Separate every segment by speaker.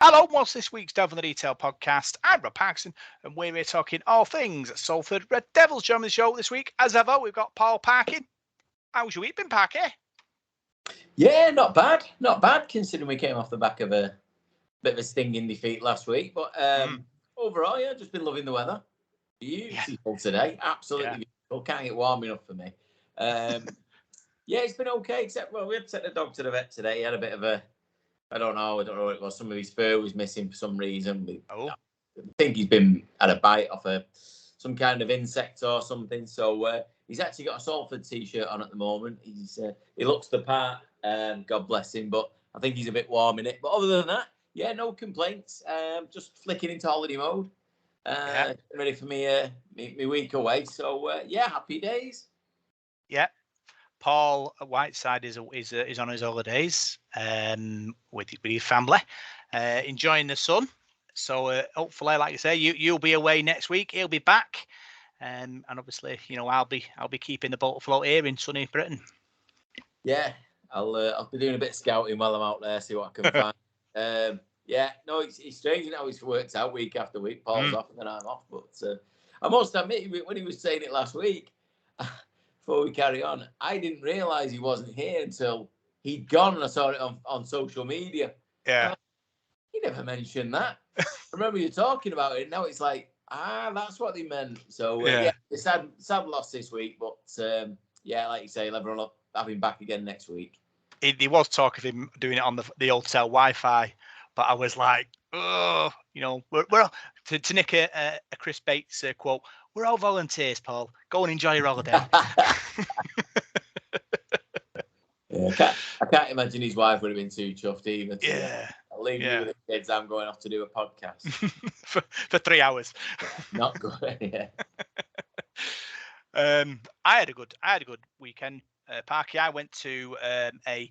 Speaker 1: Hello, what's this week's Devil in the Detail podcast? I'm Rob Paxton, and we're here talking all things Salford Red Devils. Joining the show this week, as ever, we've got Paul Parkin. How's your week been, Parky?
Speaker 2: Yeah, not bad. Not bad, considering we came off the back of a bit of a stinging defeat last week. But overall, yeah, just been loving the weather. Beautiful today. Absolutely beautiful. Can't get warm enough for me. Yeah, it's been okay, except, well, we had to take the dog to the vet today. He had a bit of a, I don't know what it was. Some of his fur was missing for some reason. I think he's had a bite off some kind of insect or something. So he's actually got a Salford t-shirt on at the moment. He looks the part. God bless him. But I think he's a bit warm in it. But other than that, yeah, no complaints. Just flicking into holiday mode. Ready for me week away. So yeah, happy days.
Speaker 1: Yeah. Paul Whiteside is on his holidays with his family, enjoying the sun. So hopefully, like you say, you'll be away next week. He'll be back, and obviously, I'll be keeping the boat afloat here in sunny Britain.
Speaker 2: Yeah, I'll be doing a bit of scouting while I'm out there, see what I can find. Yeah, no, it's strange how it works out week after week. Paul's off and then I'm off, but I must admit, when he was saying it last week. Before we carry on, I didn't realise he wasn't here until he'd gone and I saw it on social media.
Speaker 1: Yeah.
Speaker 2: He never mentioned that. I remember you talking about it. Now it's like, that's what he meant. So, yeah, it's sad loss this week. But, yeah, like you say, everyone will have him back again next week.
Speaker 1: He was talk of him doing it on the hotel Wi-Fi. But I was like, oh, we're to nick a Chris Bates quote, we're all volunteers, Paul. Go and enjoy your holiday.
Speaker 2: Yeah, I can't imagine his wife would have been too chuffed either. I'll leave you with the kids. I'm going off to do a podcast
Speaker 1: for 3 hours.
Speaker 2: Not good. Yeah.
Speaker 1: I had a good weekend, Parky. I went to they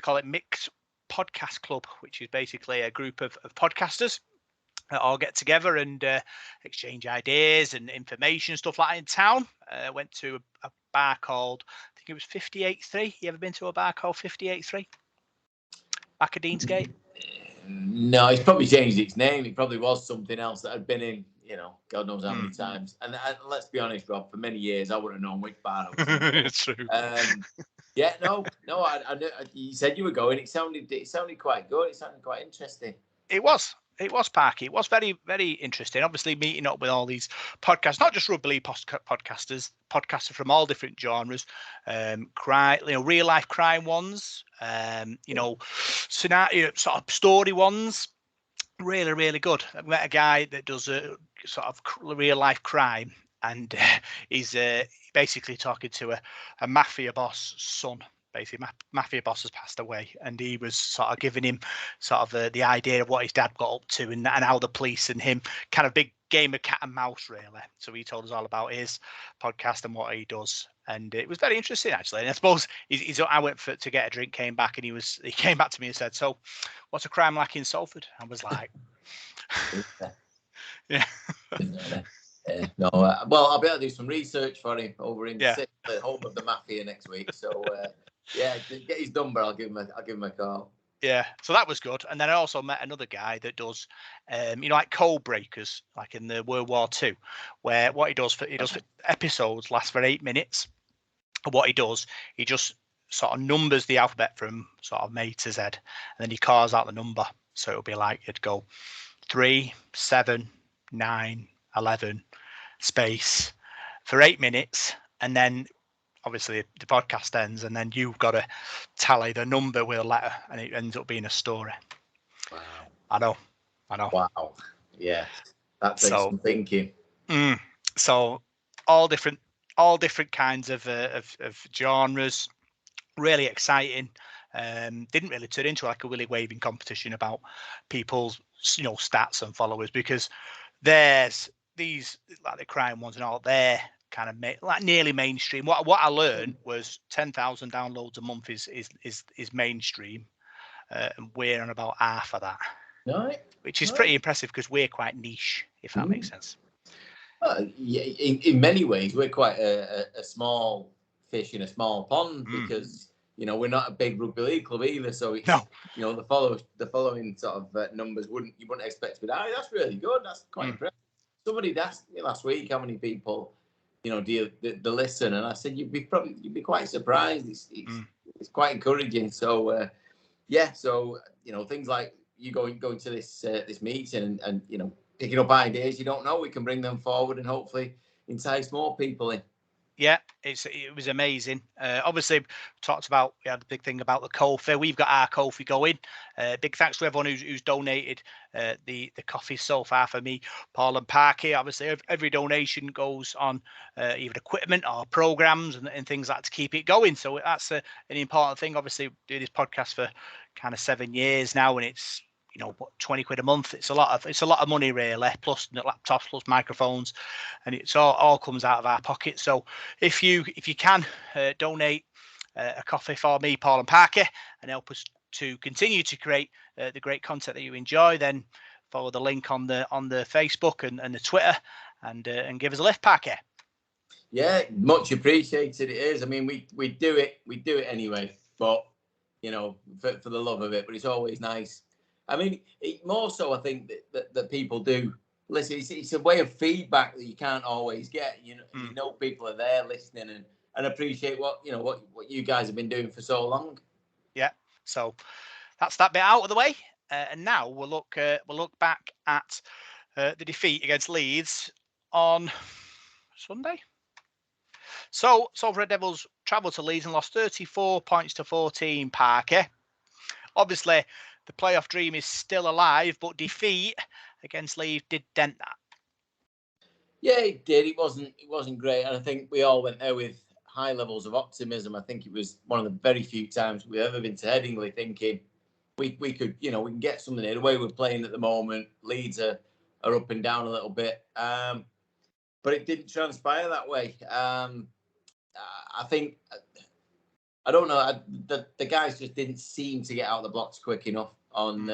Speaker 1: call it Mixed Podcast Club, which is basically a group of podcasters that all get together and exchange ideas and information and stuff like that in town. Went to a bar called, I think it was 58.3. You ever been to a bar called 58.3? Back at Deansgate?
Speaker 2: No, it's probably changed its name. It probably was something else that I'd been in, God knows how many times. And let's be honest, Rob, for many years, I wouldn't have known which bar I was in.
Speaker 1: It's true.
Speaker 2: Yeah, no. You said you were going. It sounded quite good. It sounded quite interesting.
Speaker 1: It was, Parky. It was very, very interesting. Obviously, meeting up with all these podcasts, not just rugby league podcasters from all different genres, crime, real life crime ones, scenario sort of story ones. Really, really good. I met a guy that does a sort of real life crime, and he's basically talking to a mafia boss son. Basically, mafia boss has passed away, and he was sort of giving him sort of the idea of what his dad got up to and how the police and him kind of big game of cat and mouse, really. So he told us all about his podcast and what he does, and it was very interesting, actually. And I suppose I went to get a drink, came back, and he came back to me and said, "So, what's a crime like in Salford?" I was like, "Yeah."
Speaker 2: No, well, I'll be able to do some research for him over in the home of the mafia next week. So, yeah, get his number. I'll give him a call.
Speaker 1: Yeah, so that was good. And then I also met another guy that does, like code breakers, like in the World War II, where what he does for episodes last for 8 minutes. And what he does, he just sort of numbers the alphabet from sort of A to Z, and then he calls out the number. So it'll be like it'd go 3, 7, 9, 11, space for 8 minutes, and then obviously the podcast ends, and then you've got to tally the number with a letter, and it ends up being a story.
Speaker 2: Wow.
Speaker 1: I know.
Speaker 2: Wow. Yeah, that takes some thinking.
Speaker 1: So all different kinds of genres. Really exciting. Didn't really turn into like a willy waving competition about people's stats and followers, because there's these like the crime ones and all, they're kind of like nearly mainstream. What I learned was 10,000 downloads a month is mainstream, and we're on about half of that,
Speaker 2: right?
Speaker 1: Which is pretty impressive, because we're quite niche, if that makes sense.
Speaker 2: Yeah, in many ways, we're quite a small fish in a small pond, because we're not a big rugby league club either, so it's,
Speaker 1: No.
Speaker 2: the following sort of numbers you wouldn't expect to be that. That's really good. That's quite impressive. Somebody asked me last week how many people, do you listen, and I said you'd be quite surprised. It's quite encouraging. So so things like you going to this meeting and picking up ideas you don't know, we can bring them forward and hopefully entice more people in.
Speaker 1: Yeah, it was amazing. Obviously, we had the big thing about the coffee. We've got our coffee going. Big thanks to everyone who's donated the coffee so far for me, Paul and Parky. Obviously, every donation goes on either equipment or programs and things like that to keep it going. So that's an important thing. Obviously, do this podcast for kind of 7 years now, and it's 20 quid a month. It's a lot of money really, plus laptops, plus microphones, and it's all comes out of our pocket. So if you can donate a coffee for me, Paul and Parker, and help us to continue to create the great content that you enjoy, then follow the link on the Facebook and the Twitter, and give us a lift, Parker.
Speaker 2: Yeah, much appreciated. It is. I mean, we do it anyway, but for the love of it. But it's always nice. I mean, more so, I think that people do listen. It's a way of feedback that you can't always get. You know, people are there listening and appreciate what you guys have been doing for so long.
Speaker 1: Yeah. So that's that bit out of the way, and now we'll look back at the defeat against Leeds on Sunday. So Salford Red Devils travelled to Leeds and lost 34 points to 14, Parker. Obviously, the playoff dream is still alive, but defeat against Leeds did dent that.
Speaker 2: Yeah, it did. It wasn't great, and I think we all went there with high levels of optimism. I think it was one of the very few times we've ever been to Headingley thinking we could, we can get something here. The way we're playing at the moment, Leeds are up and down a little bit, but it didn't transpire that way. I think, I don't know, the guys just didn't seem to get out of the blocks quick enough on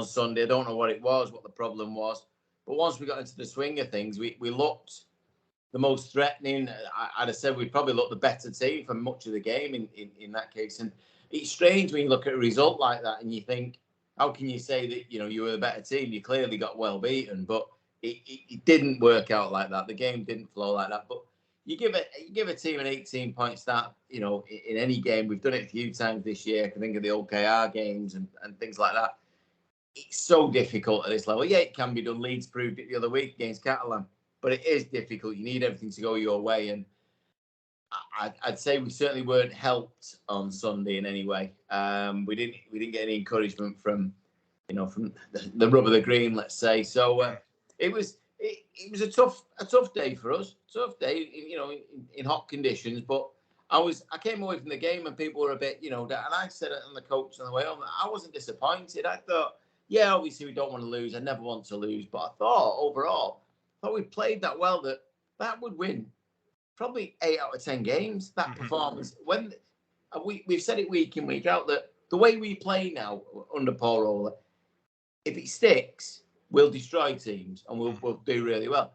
Speaker 2: Sunday. I don't know what it was, what the problem was. But once we got into the swing of things, we looked the most threatening. I'd have said we probably looked the better team for much of the game in that case. And it's strange when you look at a result like that and you think, how can you say that, you were the better team? You clearly got well beaten, but it didn't work out like that. The game didn't flow like that. But you give a team an 18-point start, in any game. We've done it a few times this year. I can think of the OKR games and things like that. It's so difficult at this level. Yeah, it can be done. Leeds proved it the other week against Catalan, but it is difficult. You need everything to go your way, and I'd say we certainly weren't helped on Sunday in any way. We didn't get any encouragement from the rub of the green, let's say. So it was a tough day for us. Tough day, in hot conditions. But I came away from the game and people were a bit, and I said it on the coach on the way home. I wasn't disappointed. I thought, yeah, obviously we don't want to lose. I never want to lose, but I thought overall, we played that well that would win probably 8 out of 10 games. That performance, when we've said it week in, week out, that the way we play now under Paul Rowley, if it sticks, we'll destroy teams and we'll do really well.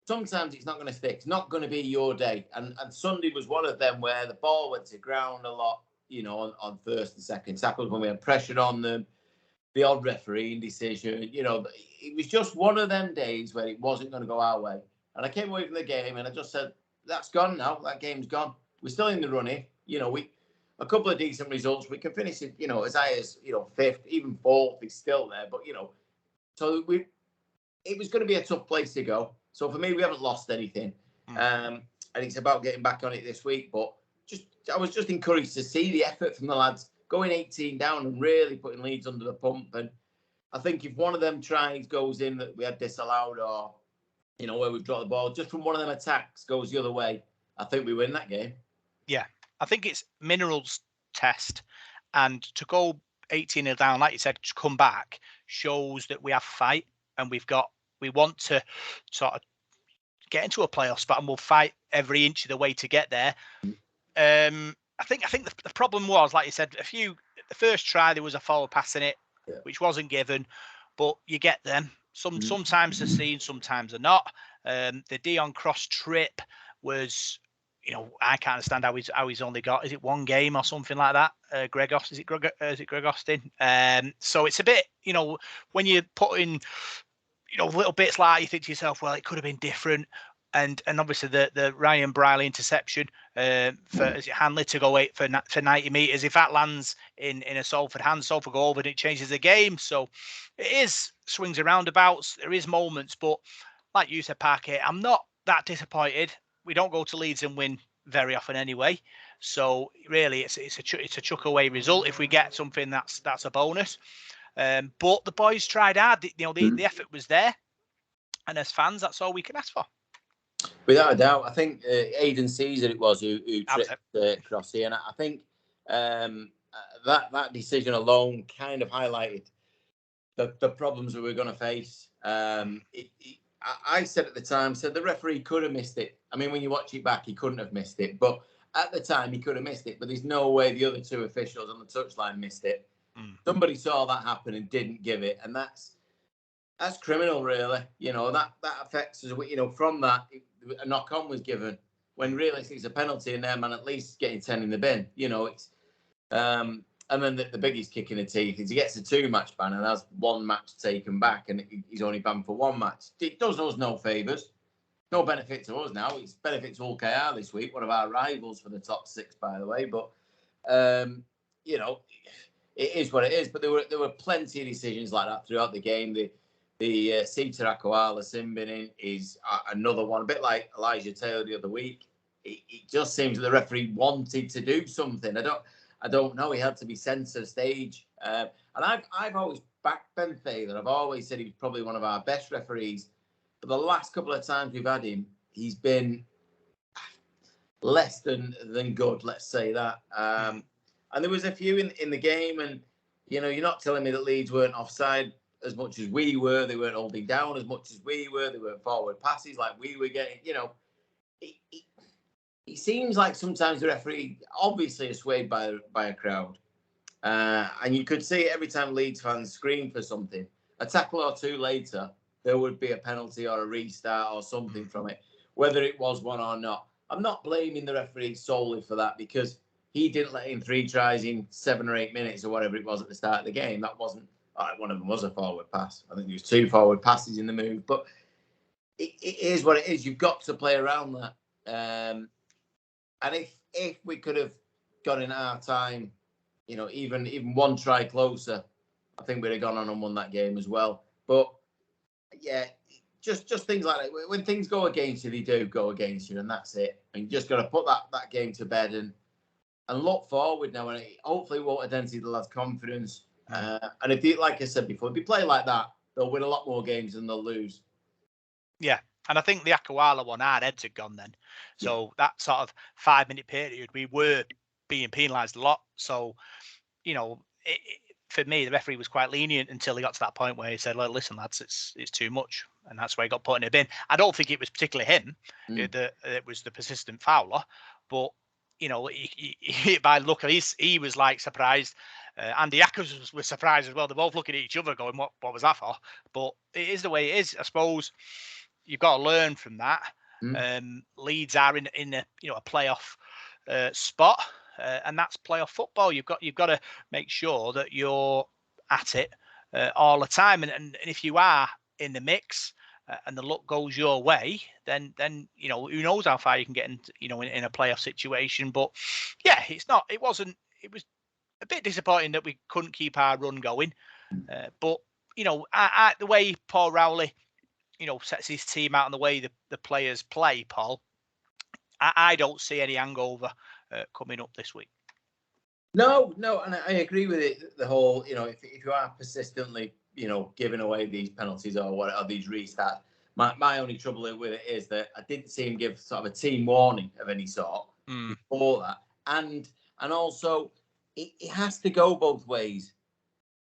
Speaker 2: Sometimes it's not going to stick. It's not going to be your day. And Sunday was one of them where the ball went to ground a lot, on first and second tackles when we had pressure on them. The odd refereeing decision, it was just one of them days where it wasn't going to go our way. And I came away from the game and I just said, that's gone now. That game's gone. We're still in the running. A couple of decent results. We can finish it, as high as, 5th, even 4th is still there. But, so it was going to be a tough place to go. So for me, we haven't lost anything. And it's about getting back on it this week. But I was just encouraged to see the effort from the lads going 18 down and really putting Leeds under the pump. And I think if one of them tries goes in that we had disallowed, or, where we've dropped the ball, just from one of them attacks goes the other way, I think we win that game. Yeah.
Speaker 1: I think it's minerals test. And to go 18 down, like you said, to come back shows that we have fight and we want to sort of get into a playoff spot, and we'll fight every inch of the way to get there. I think the problem was, like you said, the first try there was a forward pass in it, which wasn't given, but you get them. Sometimes they're seen, sometimes they're not. The Dion Cross trip was I can't understand how he's only got, is it one game or something like that? Greg Austin, is it Greg Austin? So it's a bit, when you put in, little bits like you think to yourself, well, it could have been different. And obviously the Ryan Briley interception for Hanley to go for 90 metres, if that lands in a Salford hand, Salford go over and it changes the game. So it is swings and roundabouts. There is moments, but like you said, Parquet, I'm not that disappointed. We don't go to Leeds and win very often anyway. So really, it's a chuck away result. If we get something, that's a bonus. But the boys tried hard. The effort was there, and as fans, that's all we can ask for.
Speaker 2: Without a doubt, I think Aidan Caesar it was who tripped Crossy, and I think that decision alone kind of highlighted the problems we were going to face. I said at the time, the referee could have missed it. I mean, when you watch it back, he couldn't have missed it, but at the time he could have missed it. But there's no way the other two officials on the touchline missed it. Somebody saw that happen and didn't give it, and that's criminal, really. That affects us. From that, a knock-on was given when realistically it's a penalty, and their man at least getting 10 in the bin. It's and then the biggest kick in the teeth is he gets a 2-match ban and has 1 match taken back, and he's only banned for 1 match. It does us no favours, no benefit to us now. It's benefit to OKR this week, one of our rivals for the top 6, by the way. But it is what it is. But there were plenty of decisions like that throughout the game. The Sita Akwala Simbinin is another one, a bit like Elijah Taylor the other week. It just seems that the referee wanted to do something. I don't know. He had to be centre stage. And I've always backed Ben Thaler. I've always said he was probably one of our best referees. But the last couple of times we've had him, he's been less than good, let's say that. And there was a few in the game, and you're not telling me that Leeds weren't offside as much as we were. They weren't holding down as much as we were. They weren't forward passes like we were getting. It seems like sometimes the referee obviously is swayed by a crowd, and you could see it every time Leeds fans scream for something. A tackle or two later, there would be a penalty or a restart or something from it, whether it was one or not. I'm not blaming the referee solely for that, because he didn't let in 3 tries in 7 or 8 minutes or whatever it was at the start of the game. That wasn't. One of them was a forward pass. I think there was 2 forward passes in the move, but it is what it is. You've got to play around that. And if we could have got in our time, even 1 try closer, I think we'd have gone on and won that game as well. But yeah, just things like that. When things go against you, they do go against you, and that's it. And you just got to put that game to bed and look forward now. And it hopefully won't identify the lads' confidence. And if like I said before, if they play like that, they'll win a lot more games than they'll lose. Yeah.
Speaker 1: And I think the Akawala one, our heads had gone then. So that sort of 5-minute period, we were being penalised a lot. So, for me, the referee was quite lenient until he got to that point where he said, "Well, listen, lads, it's too much." And that's why he got put in a bin. I don't think it was particularly him. It was the persistent fouler. But, by look, he was like surprised. Andy Ackers was surprised as well. They're both looking at each other going, what was that for? But it is the way it is. I suppose you've got to learn from that. Leeds are in a playoff spot, and that's playoff football. You've got to make sure that you're at it all the time. And if you are in the mix and the luck goes your way, then who knows how far you can get in a playoff situation. But yeah, it was a bit disappointing that we couldn't keep our run going. But the way Paul Rowley sets his team out and the way the players play, Paul, I don't see any hangover coming up this week.
Speaker 2: No, and I agree with it. The whole, if you are persistently, giving away these penalties or these restarts, my only trouble with it is that I didn't see him give sort of a team warning of any sort before that, and also it has to go both ways.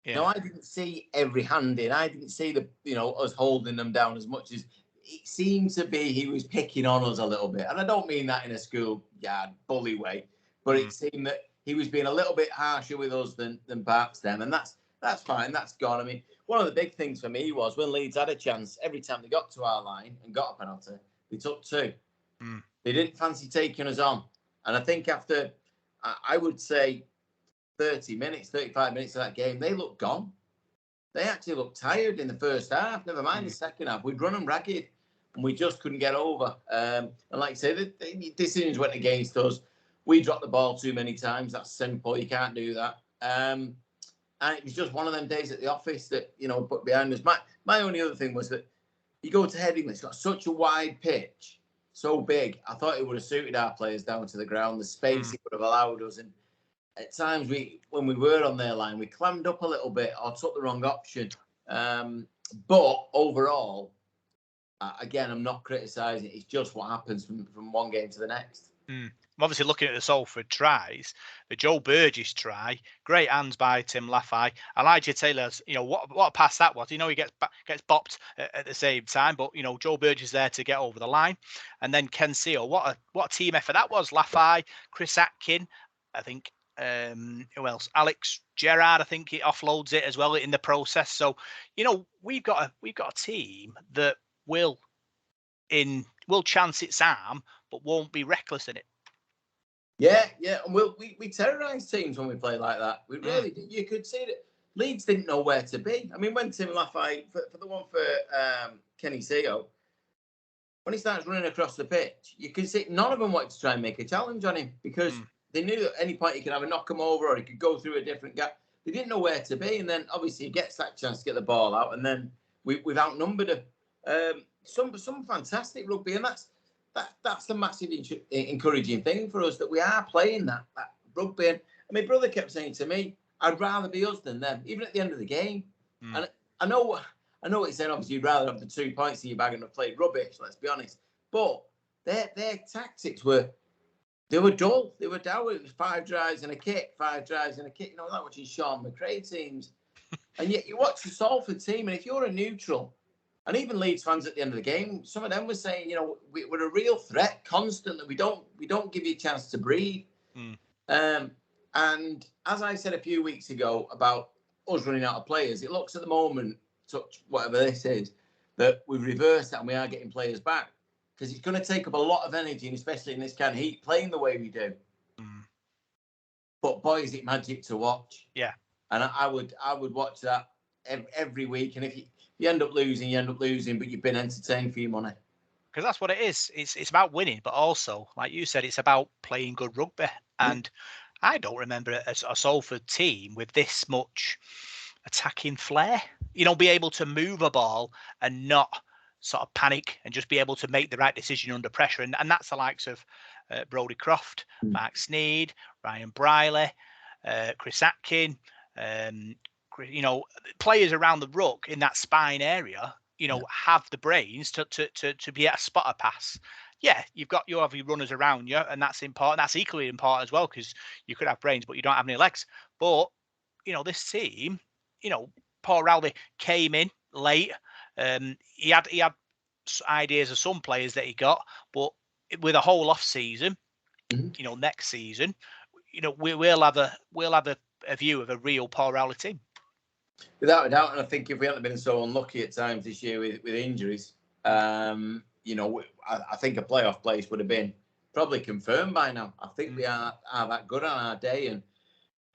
Speaker 2: Yeah. No, I didn't see every hand in. I didn't see us holding them down as much as it seems to be. He was picking on us a little bit, and I don't mean that in a schoolyard bully way, but it seemed that he was being a little bit harsher with us than perhaps them, and that's fine. That's gone. I mean, one of the big things for me was when Leeds had a chance, every time they got to our line and got a penalty, they took 2. They didn't fancy taking us on. And I think after, I would say, 30 minutes, 35 minutes of that game, they looked gone. They actually looked tired in the first half. Never mind the second half. We'd run them ragged, and we just couldn't get over. And like I say, the decisions went against us. We dropped the ball too many times. That's simple. You can't do that. And it was just one of them days at the office that, put behind us. My only other thing was that you go to Headingley, it's got such a wide pitch, so big. I thought it would have suited our players down to the ground, the space it would have allowed us. And at times, when we were on their line, we clammed up a little bit or took the wrong option. But overall, again, I'm not criticising. It's just what happens from one game to the next.
Speaker 1: I'm obviously looking at the Salford tries. The Joe Burgess try, great hands by Tim Laffey. Elijah Taylor's, what a pass that was. He gets bopped at the same time, but Joe Burgess there to get over the line, and then Ken Seal. What a team effort that was. Laffey, Chris Atkin, I think. Who else? Alex Gerrard, I think he offloads it as well in the process. So, we've got a team that will chance its arm, but won't be reckless in it.
Speaker 2: Yeah, and we terrorise teams when we play like that. We really did. You could see that Leeds didn't know where to be. I mean, when Tim Laffey, for the one for Kenny Seo, when he starts running across the pitch, you can see none of them wanted to try and make a challenge on him because they knew that at any point he could either knock him over or he could go through a different gap. They didn't know where to be, and then obviously he gets that chance to get the ball out, and then we've outnumbered him. Some fantastic rugby, and that's the massive encouraging thing for us, that we are playing that rugby. And my brother kept saying to me, I'd rather be us than them, even at the end of the game. And I know what he's saying. Obviously, you'd rather have the 2 points in your bag and have played rubbish, let's be honest. But their tactics were dull. They were dour. It was 5 drives and a kick, 5 drives and a kick. Like watching Sean McRae teams. And yet you watch the Salford team, and if you're a neutral, and even Leeds fans at the end of the game, some of them were saying, we're a real threat constantly. We don't give you a chance to breathe. And as I said a few weeks ago about us running out of players, it looks at the moment, touch whatever this is, that we've reversed that and we are getting players back, because it's going to take up a lot of energy, and especially in this kind of heat, playing the way we do. But boy, is it magic to watch.
Speaker 1: Yeah.
Speaker 2: And I would watch that every week. And if you end up losing, but you've been entertained for your money.
Speaker 1: Because that's what it is. It's about winning, but also, like you said, it's about playing good rugby. And I don't remember a Salford team with this much attacking flair. Be able to move a ball and not sort of panic, and just be able to make the right decision under pressure. And that's the likes of Brodie Croft, Mark Sneed, Ryan Briley, Chris Atkin, players around the ruck in that spine area, have the brains to be able to spot a pass. Yeah, you have your runners around you, and that's important. That's equally important as well, because you could have brains, but you don't have any legs. But, this team, Paul Rowley came in late. He had ideas of some players that he got, but with a whole off season, next season, we'll have a view of a real Paul Rowley team.
Speaker 2: Without a doubt, and I think if we hadn't been so unlucky at times this year with injuries, I think a playoff place would have been probably confirmed by now. I think we are that good on our day, and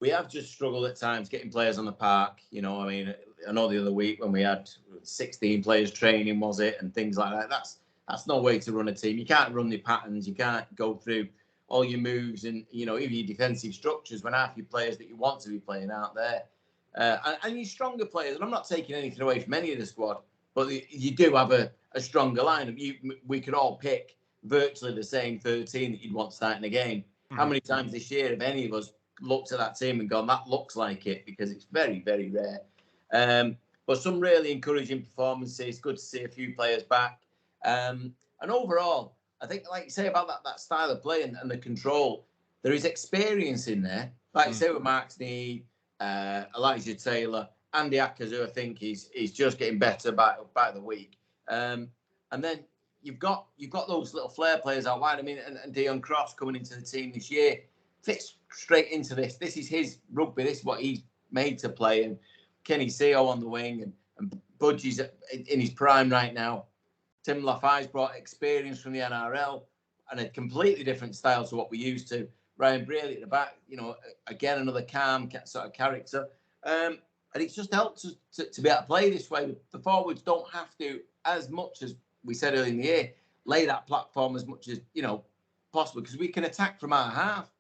Speaker 2: we have just struggled at times getting players on the park. I know the other week when we had 16 players training, was it, and things like that. That's no way to run a team. You can't run the patterns. You can't go through all your moves and even your defensive structures when half your players that you want to be playing aren't there. And your stronger players, and I'm not taking anything away from any of the squad, but you do have a stronger lineup. We could all pick virtually the same 13 that you'd want starting a game. How many times this year have any of us looked at that team and gone, that looks like it? Because it's very, very rare. But some really encouraging performances. Good to see a few players back. And overall, I think, like you say about that style of play and the control, there is experience in there. Like you say with Mark Sneed, Elijah Taylor, Andy Ackers, who I think is just getting better by the week. And then you've got those little flair players out wide. I mean, and Dion Cross coming into the team this year fits straight into this. This is his rugby. This is what he's made to play. And Kenny Seo on the wing, and Budgie's in his prime right now. Tim Laffey's brought experience from the NRL. and a completely different style to what we used to. Ryan Braley at the back, again, another calm sort of character. And it's just helped us to be able to play this way. The forwards don't have to, as much as we said earlier in the year, lay that platform as much as, possible, because we can attack from our half.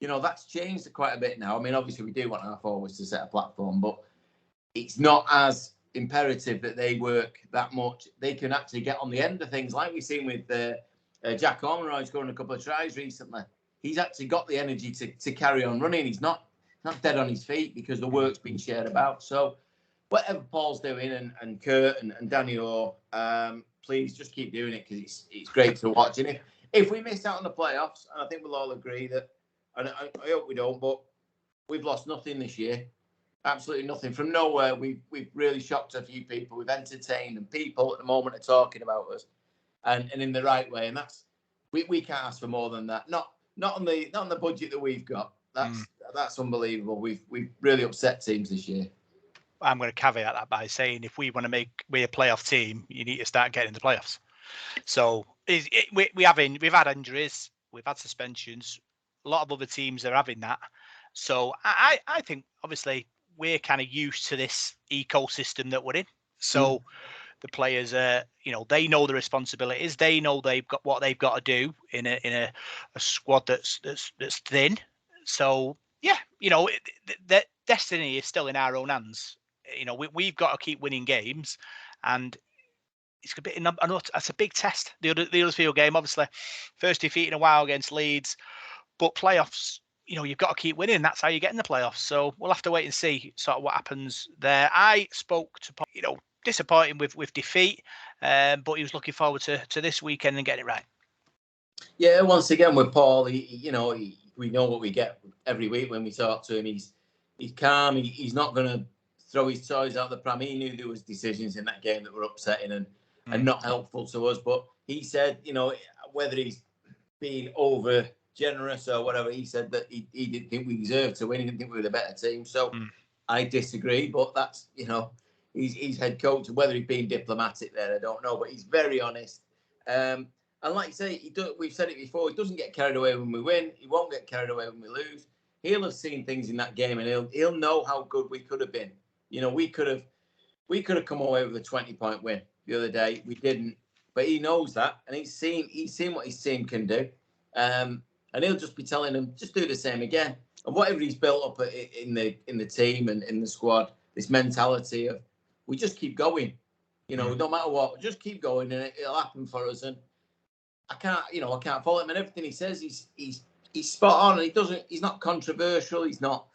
Speaker 2: That's changed quite a bit now. I mean, obviously we do want our forwards to set a platform, but it's not as imperative that they work that much. They can actually get on the end of things, like we've seen with Jack Ormeroy scoring a couple of tries recently. He's actually got the energy to carry on running. He's not dead on his feet because the work's been shared about. So whatever Paul's doing and Kurt and Danny Orr, please just keep doing it, because it's great to watch. And if we miss out on the playoffs, and I think we'll all agree that, and I hope we don't, but we've lost nothing this year. Absolutely nothing. From nowhere, we've really shocked a few people. We've entertained, and people at the moment are talking about us, and in the right way. And that's we can't ask for more than that. Not on the budget that we've got. That's unbelievable. We've really upset teams this year.
Speaker 1: I'm going to caveat that by saying, if we want to be a playoff team, you need to start getting in the playoffs. So we've had injuries, we've had suspensions. A lot of other teams are having that. So I think obviously we're kind of used to this ecosystem that we're in. So the players they know the responsibilities. They know they've got what they've got to do in a squad that's thin. So yeah, the destiny is still in our own hands. We've got to keep winning games, and it's a bit. I know that's a big test. The Huddersfield game, obviously, first defeat in a while against Leeds, but playoffs. You've got to keep winning. That's how you get in the playoffs. So we'll have to wait and see sort of what happens there. I spoke to Paul, disappointing with defeat, but he was looking forward to this weekend and getting it right.
Speaker 2: Yeah, once again with Paul, we know what we get every week when we talk to him. He's calm. He's not going to throw his toys out the pram. He knew there was decisions in that game that were upsetting and not helpful to us. But he said, whether he's being over generous or whatever, he said that he didn't think we deserved to win. He didn't think we were the better team. So I disagree. But that's, he's head coach. Whether he's being diplomatic there, I don't know. But he's very honest. And like you say, we've said it before, he doesn't get carried away when we win. He won't get carried away when we lose. He'll have seen things in that game, and he'll know how good we could have been. We could have come away with a 20-point win the other day. We didn't, but he knows that, and he's seen what his team can do. And he'll just be telling them, just do the same again. And whatever he's built up in the team and in the squad, this mentality of we just keep going. No matter what, just keep going, and it'll happen for us. And I can't follow him, and everything he says, he's spot on. And he's not controversial. He's not,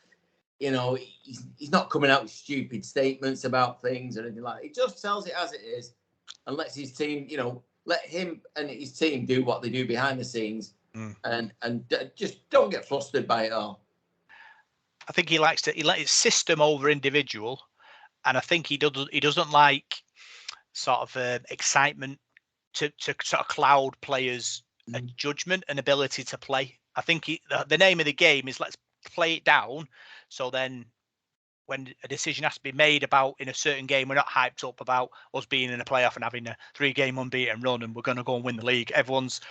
Speaker 2: he's not coming out with stupid statements about things or anything like that. He just tells it as it is, and lets his team, let him and his team do what they do behind the scenes, and just don't get flustered by it all.
Speaker 1: I think he likes system over individual, and I think he doesn't like sort of excitement to sort of cloud players' and judgment and ability to play. I think the name of the game is let's play it down. So then when a decision has to be made about in a certain game, we're not hyped up about us being in a playoff and having a 3-game unbeaten run and we're going to go and win the league. Everyone's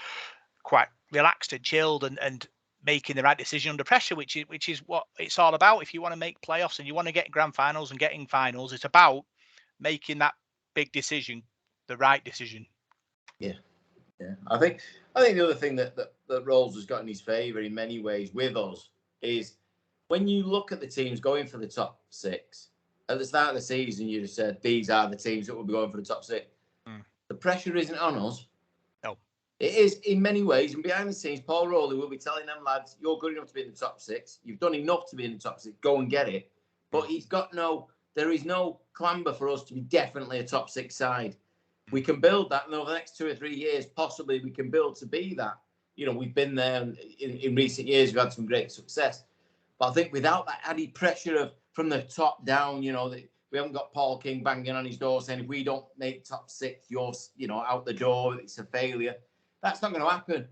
Speaker 1: quite relaxed and chilled and making the right decision under pressure, which is what it's all about. If you want to make playoffs and you want to get grand finals and getting finals, it's about making that big decision, the right decision.
Speaker 2: Yeah. I think the other thing that Rolls has got in his favour in many ways with us is when you look at the teams going for the top 6 at the start of the season, you just said these are the teams that will be going for the top 6. The pressure isn't on us.
Speaker 1: No,
Speaker 2: it is in many ways. And behind the scenes, Paul Rowley will be telling them lads, "You're good enough to be in the top 6. You've done enough to be in the top 6. Go and get it." But there is no clamber for us to be definitely a top 6 side. We can build that, and over the next 2 or 3 years, possibly we can build to be that. We've been there in recent years. We've had some great success, but I think without that added pressure from the top down, we haven't got Paul King banging on his door saying if we don't make top 6, you're out the door. It's a failure. That's not going to happen,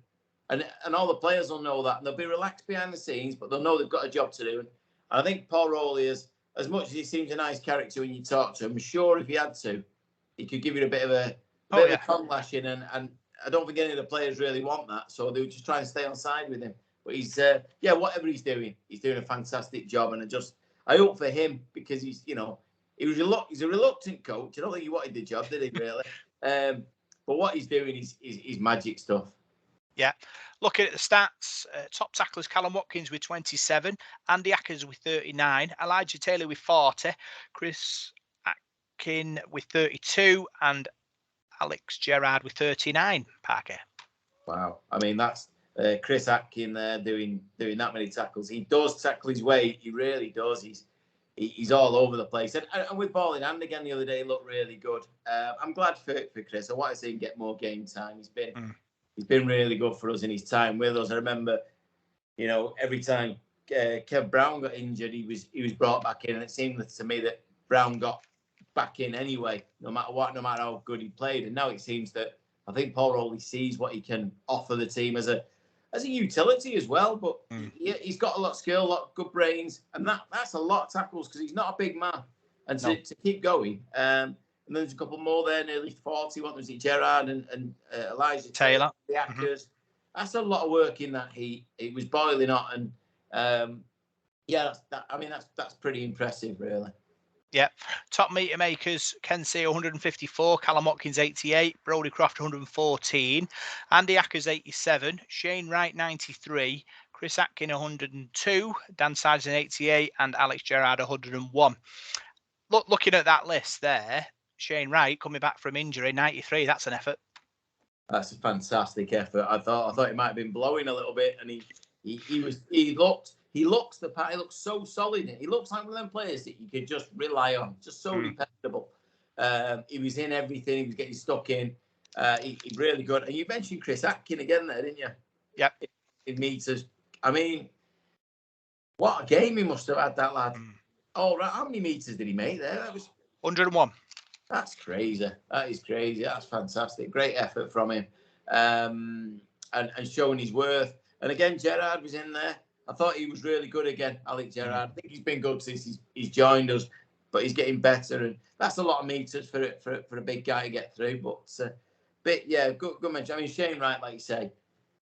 Speaker 2: and all the players will know that, and they'll be relaxed behind the scenes, but they'll know they've got a job to do. And I think Paul Rowley is, as much as he seems a nice character when you talk to him, I'm sure if he had to, he could give you a bit of a tongue lashing and I don't think any of the players really want that, so they were just trying to stay on side with him. But he's, whatever he's doing a fantastic job, and I hope for him because he's a reluctant coach. I don't think he wanted the job, did he really? But what he's doing is magic stuff.
Speaker 1: Yeah. Looking at the stats, top tacklers Callum Watkins with 27, Andy Ackers with 39, Elijah Taylor with 40, Chris Atkin with 32, and Alex Gerrard with 39, Parker.
Speaker 2: Wow. I mean, that's Chris Atkin there doing that many tackles. He does tackle his weight. He really does. He's all over the place. And with ball in hand again the other day, he looked really good. I'm glad for Chris. I want to see him get more game time. He's been really good for us in his time with us. I remember, every time Kev Brown got injured, he was brought back in, and it seemed to me that Brown got back in anyway, no matter how good he played. And now it seems that I think Paul Rowley sees what he can offer the team as a utility as well. But he's got a lot of skill, a lot of good brains, and that's a lot of tackles because he's not a big man. And to keep going, and there's a couple more there, nearly 40. What was it, Gerrard and Elijah Taylor, the actors. That's a lot of work in that heat. It was boiling hot, and that's pretty impressive, really.
Speaker 1: Yeah. Top meter makers, Ken Sear 154, Callum Watkins 88, Brodie Croft 114, Andy Ackers 87, Shane Wright 93, Chris Atkin 102, Dan Sargent 88, and Alex Gerrard 101. Looking at that list there, Shane Wright coming back from injury 93, that's an effort.
Speaker 2: That's a fantastic effort. I thought he might have been blowing a little bit, and he looks so solid. He looks like one of them players that you could just rely on, just so dependable. He was in everything. He was getting stuck in. He really good. And you mentioned Chris Atkin again there, didn't you?
Speaker 1: Yep.
Speaker 2: In meters. I mean, what a game he must have had, that lad. Oh, right. How many meters did he make there? That was
Speaker 1: 101.
Speaker 2: That's crazy. That is crazy. That's fantastic. Great effort from him, and showing his worth. And again, Gerrard was in there. I thought he was really good again, Alex Gerrard. I think he's been good since he's joined us, but he's getting better. And that's a lot of meters for a big guy to get through. But yeah, good mention. I mean, Shane Wright, like you say,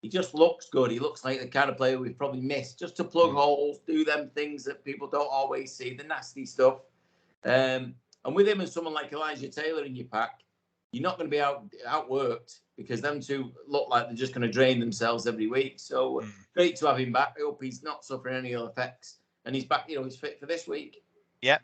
Speaker 2: he just looks good. He looks like the kind of player we've probably missed, just to plug holes, do them things that people don't always see, the nasty stuff. And with him and someone like Elijah Taylor in your pack, you're not going to be outworked because them two look like they're just going to drain themselves every week. So great to have him back. I hope he's not suffering any ill effects. And he's back, he's fit for this week.
Speaker 1: Yeah.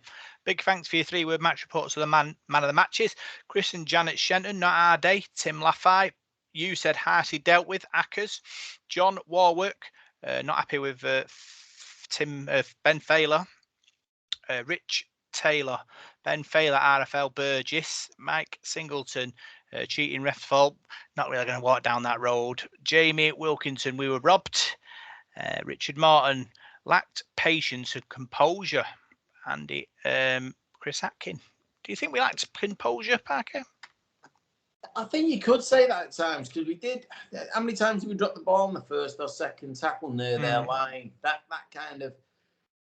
Speaker 1: Big thanks for your 3-word match reports to the man of the matches. Chris and Janet Shenton, not our day. Tim Laffey, you said Harty dealt with. Ackers. John Warwick, not happy with Ben Failer. Rich Taylor, Ben Failer, RFL Burgess, Mike Singleton, cheating ref's fault. Not really going to walk down that road. Jamie Wilkinson, we were robbed. Richard Martin, lacked patience and composure. Andy, Chris Atkin, do you think we lacked composure, Parker?
Speaker 2: I think you could say that at times because we did. How many times did we drop the ball in the first or second tackle near their line? That kind of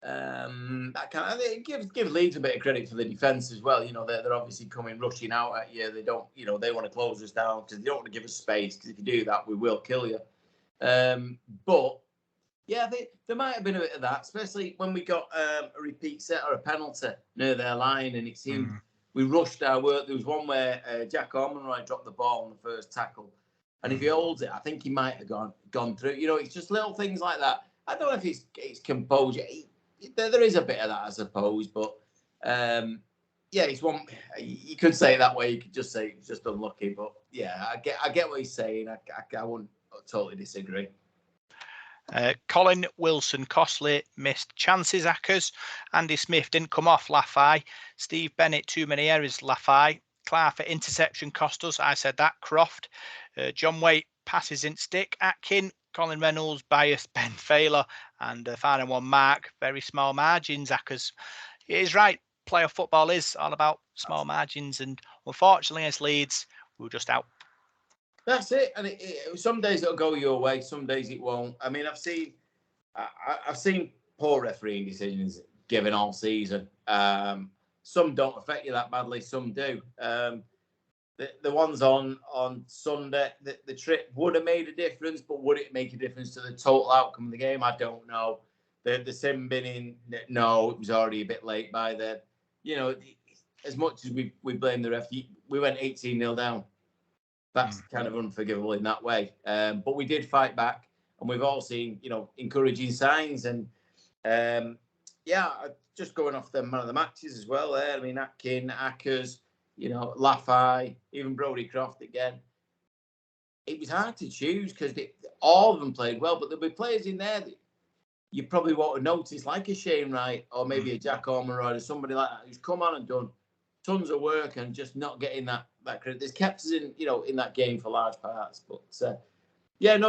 Speaker 2: it gives Leeds a bit of credit for the defence as well. They're obviously coming rushing out at you. They don't, they want to close us down because they don't want to give us space. Because if you do that, we will kill you. But yeah, there might have been a bit of that, especially when we got a repeat set or a penalty near their line, and it seemed we rushed our work. There was one where Jack Ormonroy dropped the ball on the first tackle, and if he holds it, I think he might have gone through. It's just little things like that. I don't know if it's composure. There is a bit of that, I suppose, but it's one. You could say it that way. You could just say it's just unlucky, but yeah, I get what he's saying. I wouldn't totally disagree.
Speaker 1: Colin Wilson, costly missed chances. Ackers. Andy Smith didn't come off. Laffey. Steve Bennett, too many errors. Laffey. Clark for interception cost us. I said that. Croft. John Waite, passes didn't stick. Atkin. Colin Reynolds, biased. Ben Failer, and final one, Mark. Very small margins. Ackers. He is right. Playoff football is all about small margins, and unfortunately, against Leeds, we were just out.
Speaker 2: That's it. And some days it'll go your way, some days it won't. I mean, I've seen poor refereeing decisions given all season. Some don't affect you that badly, some do. the ones on Sunday, the trip would have made a difference, but would it make a difference to the total outcome of the game? I don't know. The sim binning, no, it was already a bit late by then. You know, as much as we blame the ref, we went 18-0 down. That's kind of unforgivable in that way. But we did fight back, and we've all seen, you know, encouraging signs. And just going off the man of the matches as well there. I mean, Atkin, Ackers, you know, Laffey, even Brodie Croft again. It was hard to choose because all of them played well, but there'll be players in there that you probably won't have noticed, like a Shane Wright or maybe a Jack Ormerod or somebody like that who's come on and done tons of work and just not getting that credit. It's kept us in that game for large parts. But it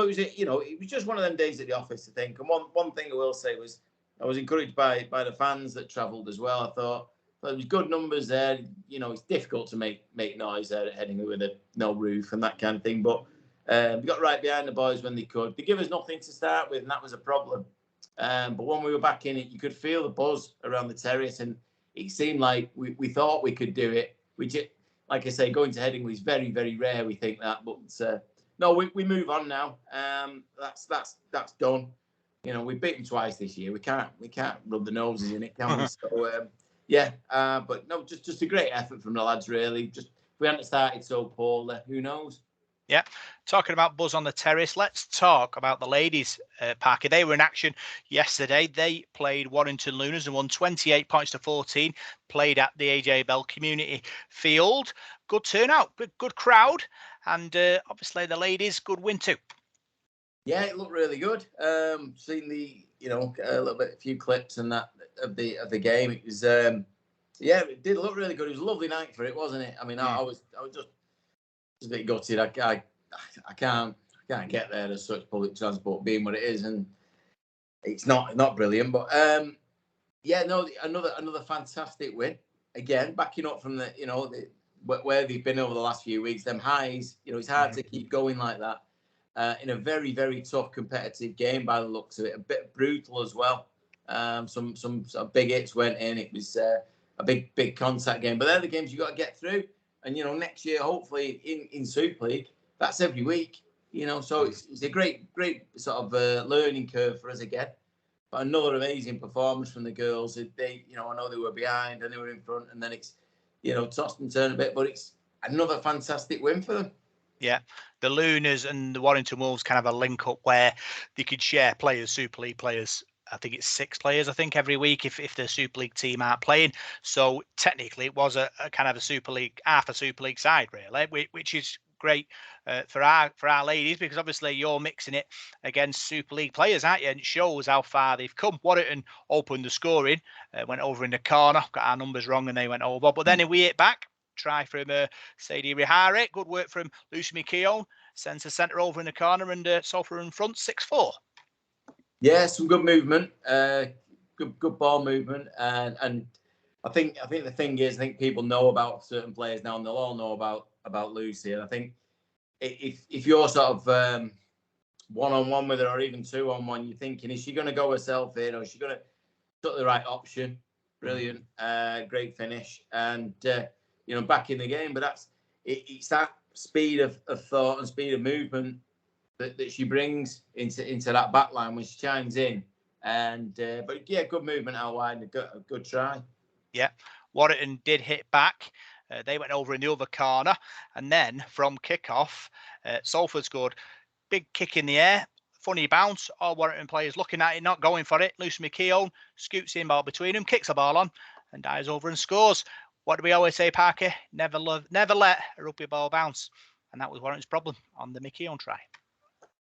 Speaker 2: was just one of them days at the office, I think. And one thing I will say was I was encouraged by the fans that travelled as well. I thought there was good numbers there. You know, it's difficult to make noise there at Headingley with no roof and that kind of thing. But we got right behind the boys when they could. They give us nothing to start with, and that was a problem. But when we were back in it, you could feel the buzz around the terrace, and it seemed like we thought we could do it. Which, like I say, going to Headingley is very, very rare. We think that, but no, we move on now. That's done. You know, we've beaten twice this year. We can't rub the noses in it, can we? So but no, just a great effort from the lads. Really, just if we hadn't started so poorly, who knows?
Speaker 1: Yeah, talking about buzz on the terrace, let's talk about the ladies, Parker. They were in action yesterday. They played Warrington Lunas and won 28 points to 14, played at the AJ Bell Community Field. Good turnout, good crowd, and obviously the ladies, good win too.
Speaker 2: Yeah, it looked really good. Seen a few clips and that of the game. It was it did look really good. It was a lovely night for it, wasn't it? I mean, I was just a bit gutted. I can't get there as such, public transport being what it is, and it's not brilliant. But another fantastic win. Again, backing up from where they've been over the last few weeks. Them highs, it's hard to keep going like that in a very, very tough competitive game by the looks of it. A bit brutal as well. Some sort of big hits went in. It was a big contact game, but they're the games you got to get through. And next year, hopefully in Super League, that's every week. So it's a great sort of learning curve for us again. But another amazing performance from the girls. They, I know they were behind and they were in front, and then it's, tossed and turned a bit. But it's another fantastic win for them.
Speaker 1: Yeah, the Lunas and the Warrington Wolves kind of a link up where they could share players, Super League players. I think it's 6 players, every week if the Super League team aren't playing. So technically it was a kind of half a Super League side, really, which is great for our ladies, because obviously you're mixing it against Super League players, aren't you? And it shows how far they've come. Warrington opened the scoring, went over in the corner, got our numbers wrong and they went over. But then we hit back. Try from Sadie Rihari. Good work from Lucy McKeown. Sends the centre over in the corner, and Salford in front 6-4.
Speaker 2: Yeah, some good movement, good ball movement, and I think the thing is, I think people know about certain players now, and they'll all know about Lucy. And I think if you're sort of 1-on-1 with her, or even 2-on-1, you're thinking, is she going to go herself in, or is she going to put the right option? Brilliant, great finish, and back in the game. But it's that speed of thought and speed of movement that she brings into that back line when she chimes in. And but yeah, good movement out wide and a good try.
Speaker 1: Yeah, Warrington did hit back. They went over in the other corner, and then from kickoff, Salford scored. Big kick in the air, funny bounce. All Warrington players looking at it, not going for it. Lucy McKeown scoots in ball between them, kicks the ball on, and dives over and scores. What do we always say, Parker? Never let a rugby ball bounce. And that was Warrington's problem on the McKeown try.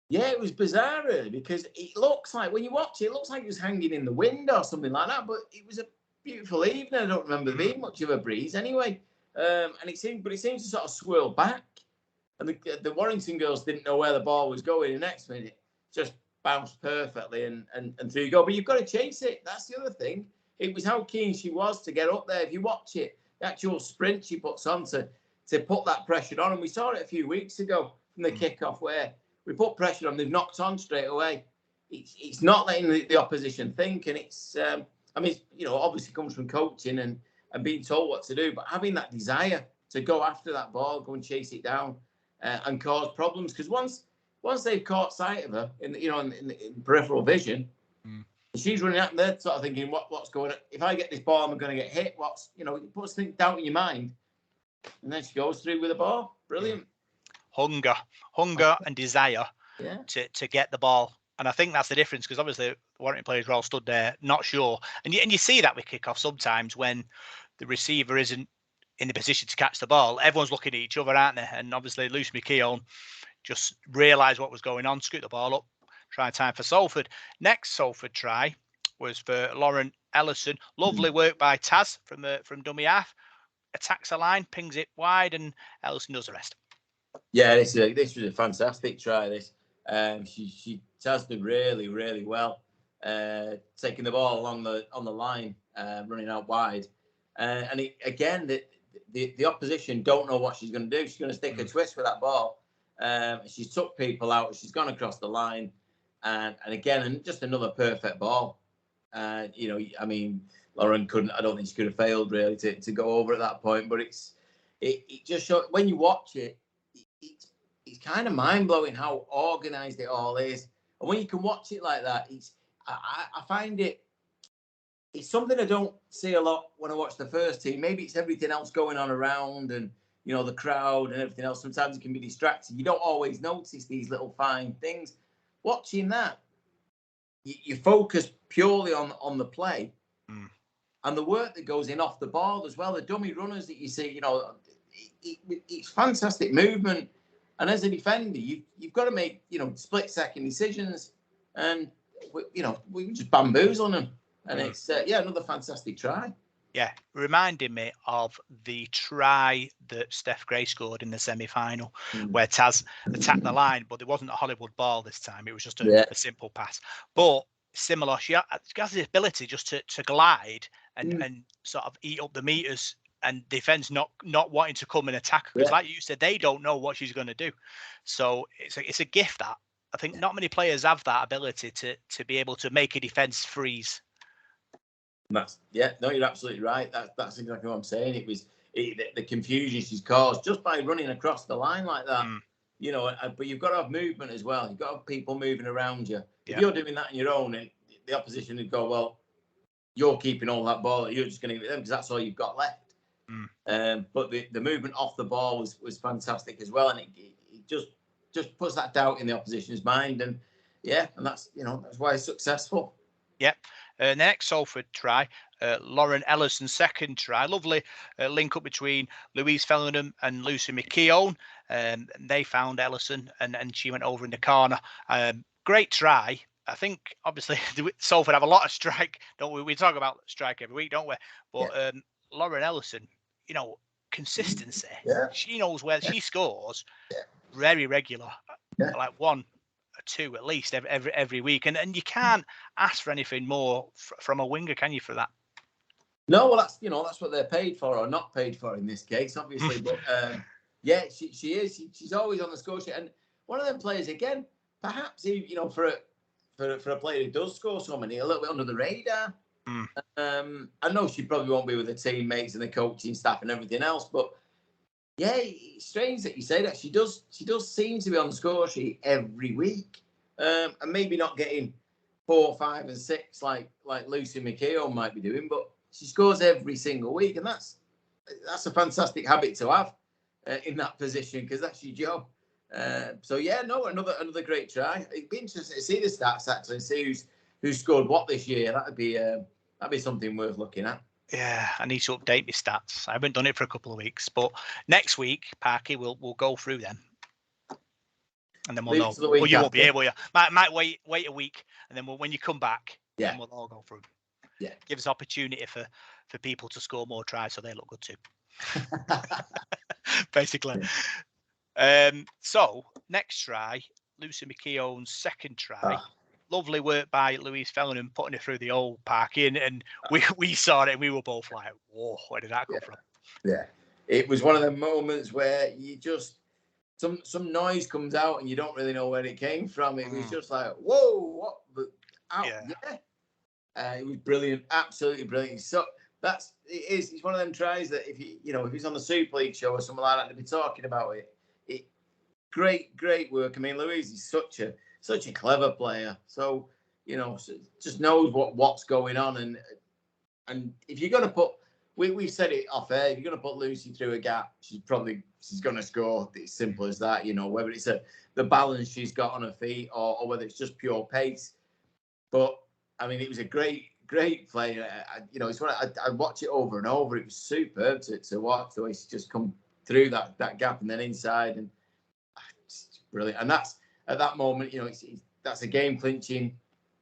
Speaker 2: Yeah, it was bizarre, really, because it looks like, when you watch it, it looks like it was hanging in the wind or something like that. But it was a beautiful evening. I don't remember there being much of a breeze anyway. And it seemed to sort of swirl back. And the Warrington girls didn't know where the ball was going. The next minute, just bounced perfectly and through you go. But you've got to chase it. That's the other thing. It was how keen she was to get up there. If you watch it, the actual sprint she puts on to put that pressure on. And we saw it a few weeks ago from the kickoff where we put pressure on, they've knocked on straight away. It's not letting the opposition think. And it's, obviously comes from coaching and being told what to do, but having that desire to go after that ball, go and chase it down, and cause problems. Because once they've caught sight of her in peripheral vision, she's running out there, sort of thinking, what's going on? If I get this ball, I'm going to get hit. It puts things down in your mind, and then she goes through with the ball. Brilliant.
Speaker 1: Hunger and desire to get the ball. And I think that's the difference, because obviously Warrington players were all stood there, not sure. And you see that with kickoff sometimes when the receiver isn't in the position to catch the ball. Everyone's looking at each other, aren't they? And obviously Lucy McKeown just realised what was going on, scoot the ball up, try time for Salford. Next Salford try was for Lauren Ellison. Lovely work by Taz from dummy half. Attacks the line, pings it wide, and Ellison does the rest.
Speaker 2: Yeah, this was a fantastic try. She Taz did really, really well, taking the ball on the line, running out wide, and the opposition don't know what she's going to do. She's going to stick a twist with that ball. She's took people out. She's gone across the line, and just another perfect ball. Lauren couldn't. I don't think she could have failed really to go over at that point. But it just shows, when you watch it, it's kind of mind blowing how organised it all is. And when you can watch it like that, I find it's something I don't see a lot when I watch the first team. Maybe it's everything else going on around, and the crowd and everything else. Sometimes it can be distracting. You don't always notice these little fine things. Watching that, you focus purely on the play and the work that goes in off the ball as well. The dummy runners that you see, it's fantastic movement. And as a defender, you've got to make split-second decisions, and we just bamboozle them. And it's another fantastic try.
Speaker 1: Yeah, reminding me of the try that Steph Gray scored in the semi-final, where Taz attacked the line, but it wasn't a Hollywood ball this time. It was just a simple pass. But similar, she has the ability just to glide and sort of eat up the meters, and defense not wanting to come and attack, because like you said, they don't know what she's going to do. So it's a gift that I think not many players have, that ability to be able to make a defense freeze.
Speaker 2: You're absolutely right. That's exactly what I'm saying. It was the confusion she's caused just by running across the line like that. But you've got to have movement as well. You've got to have people moving around you. If you're doing that on your own, and the opposition would go, well, you're keeping all that ball, you're just going to give it them because that's all you've got left. But the movement off the ball was fantastic as well, and it just puts that doubt in the opposition's mind, and that's why it's successful.
Speaker 1: The next Salford try, Lauren Ellison's second try. Lovely link up between Louise Fellingham and Lucy McKeown. They found Ellison, and she went over in the corner. Great try. I think, obviously, Salford have a lot of strike, don't we? We talk about strike every week, don't we? But Lauren Ellison, consistency. She knows where she scores. Very regular, like one or two at least every week, and you can't ask for anything more from a winger, can you, for that?
Speaker 2: No, well, that's what they're paid for, or not paid for in this case, obviously. But she is. She's always on the score sheet, and one of them players again. Perhaps for a player who does score so many, a little bit under the radar. I know she probably won't be with the teammates and the coaching staff and everything else, but it's strange that you say that. She does seem to be on the score sheet every week, and maybe not getting 4, 5, and 6 like Lucy McKeown might be doing, but she scores every single week, and that's a fantastic habit to have in that position, because that's your job. Another great try. It'd be interesting to see the stats actually, and see who's scored what this year. That'd be something worth looking at.
Speaker 1: Yeah, I need to update my stats. I haven't done it for a couple of weeks, but next week, Parky, we'll go through them, and then we'll know. Well, you won't be able. Might wait a week, and then when you come back, then we'll all go through. Yeah, give us opportunity for people to score more tries, so they look good too. Basically. So next try, Lucy McKeown's second try. Lovely work by Louise Fellingham, putting it through the old park in, and we saw it and we were both like, whoa, where did that come from?
Speaker 2: Yeah, it was one of the moments where you just some noise comes out and you don't really know where it came from. It was just like, whoa, what? It was brilliant, absolutely brilliant. So It's one of them tries that if if he's on the Super League show or something like that, they'd be talking about it. Great work. I mean, Louise is such a clever player. So just knows what's going on, and if you're going to put, we've said it off air, if you're going to put Lucy through a gap, she's going to score. It's simple as that. Whether it's the balance she's got on her feet or whether it's just pure pace. But I mean, it was a great play. It's one I watch it over and over. It was superb to watch the way she just come through that gap and then inside, and it's brilliant. And that's at that moment, that's a game clinching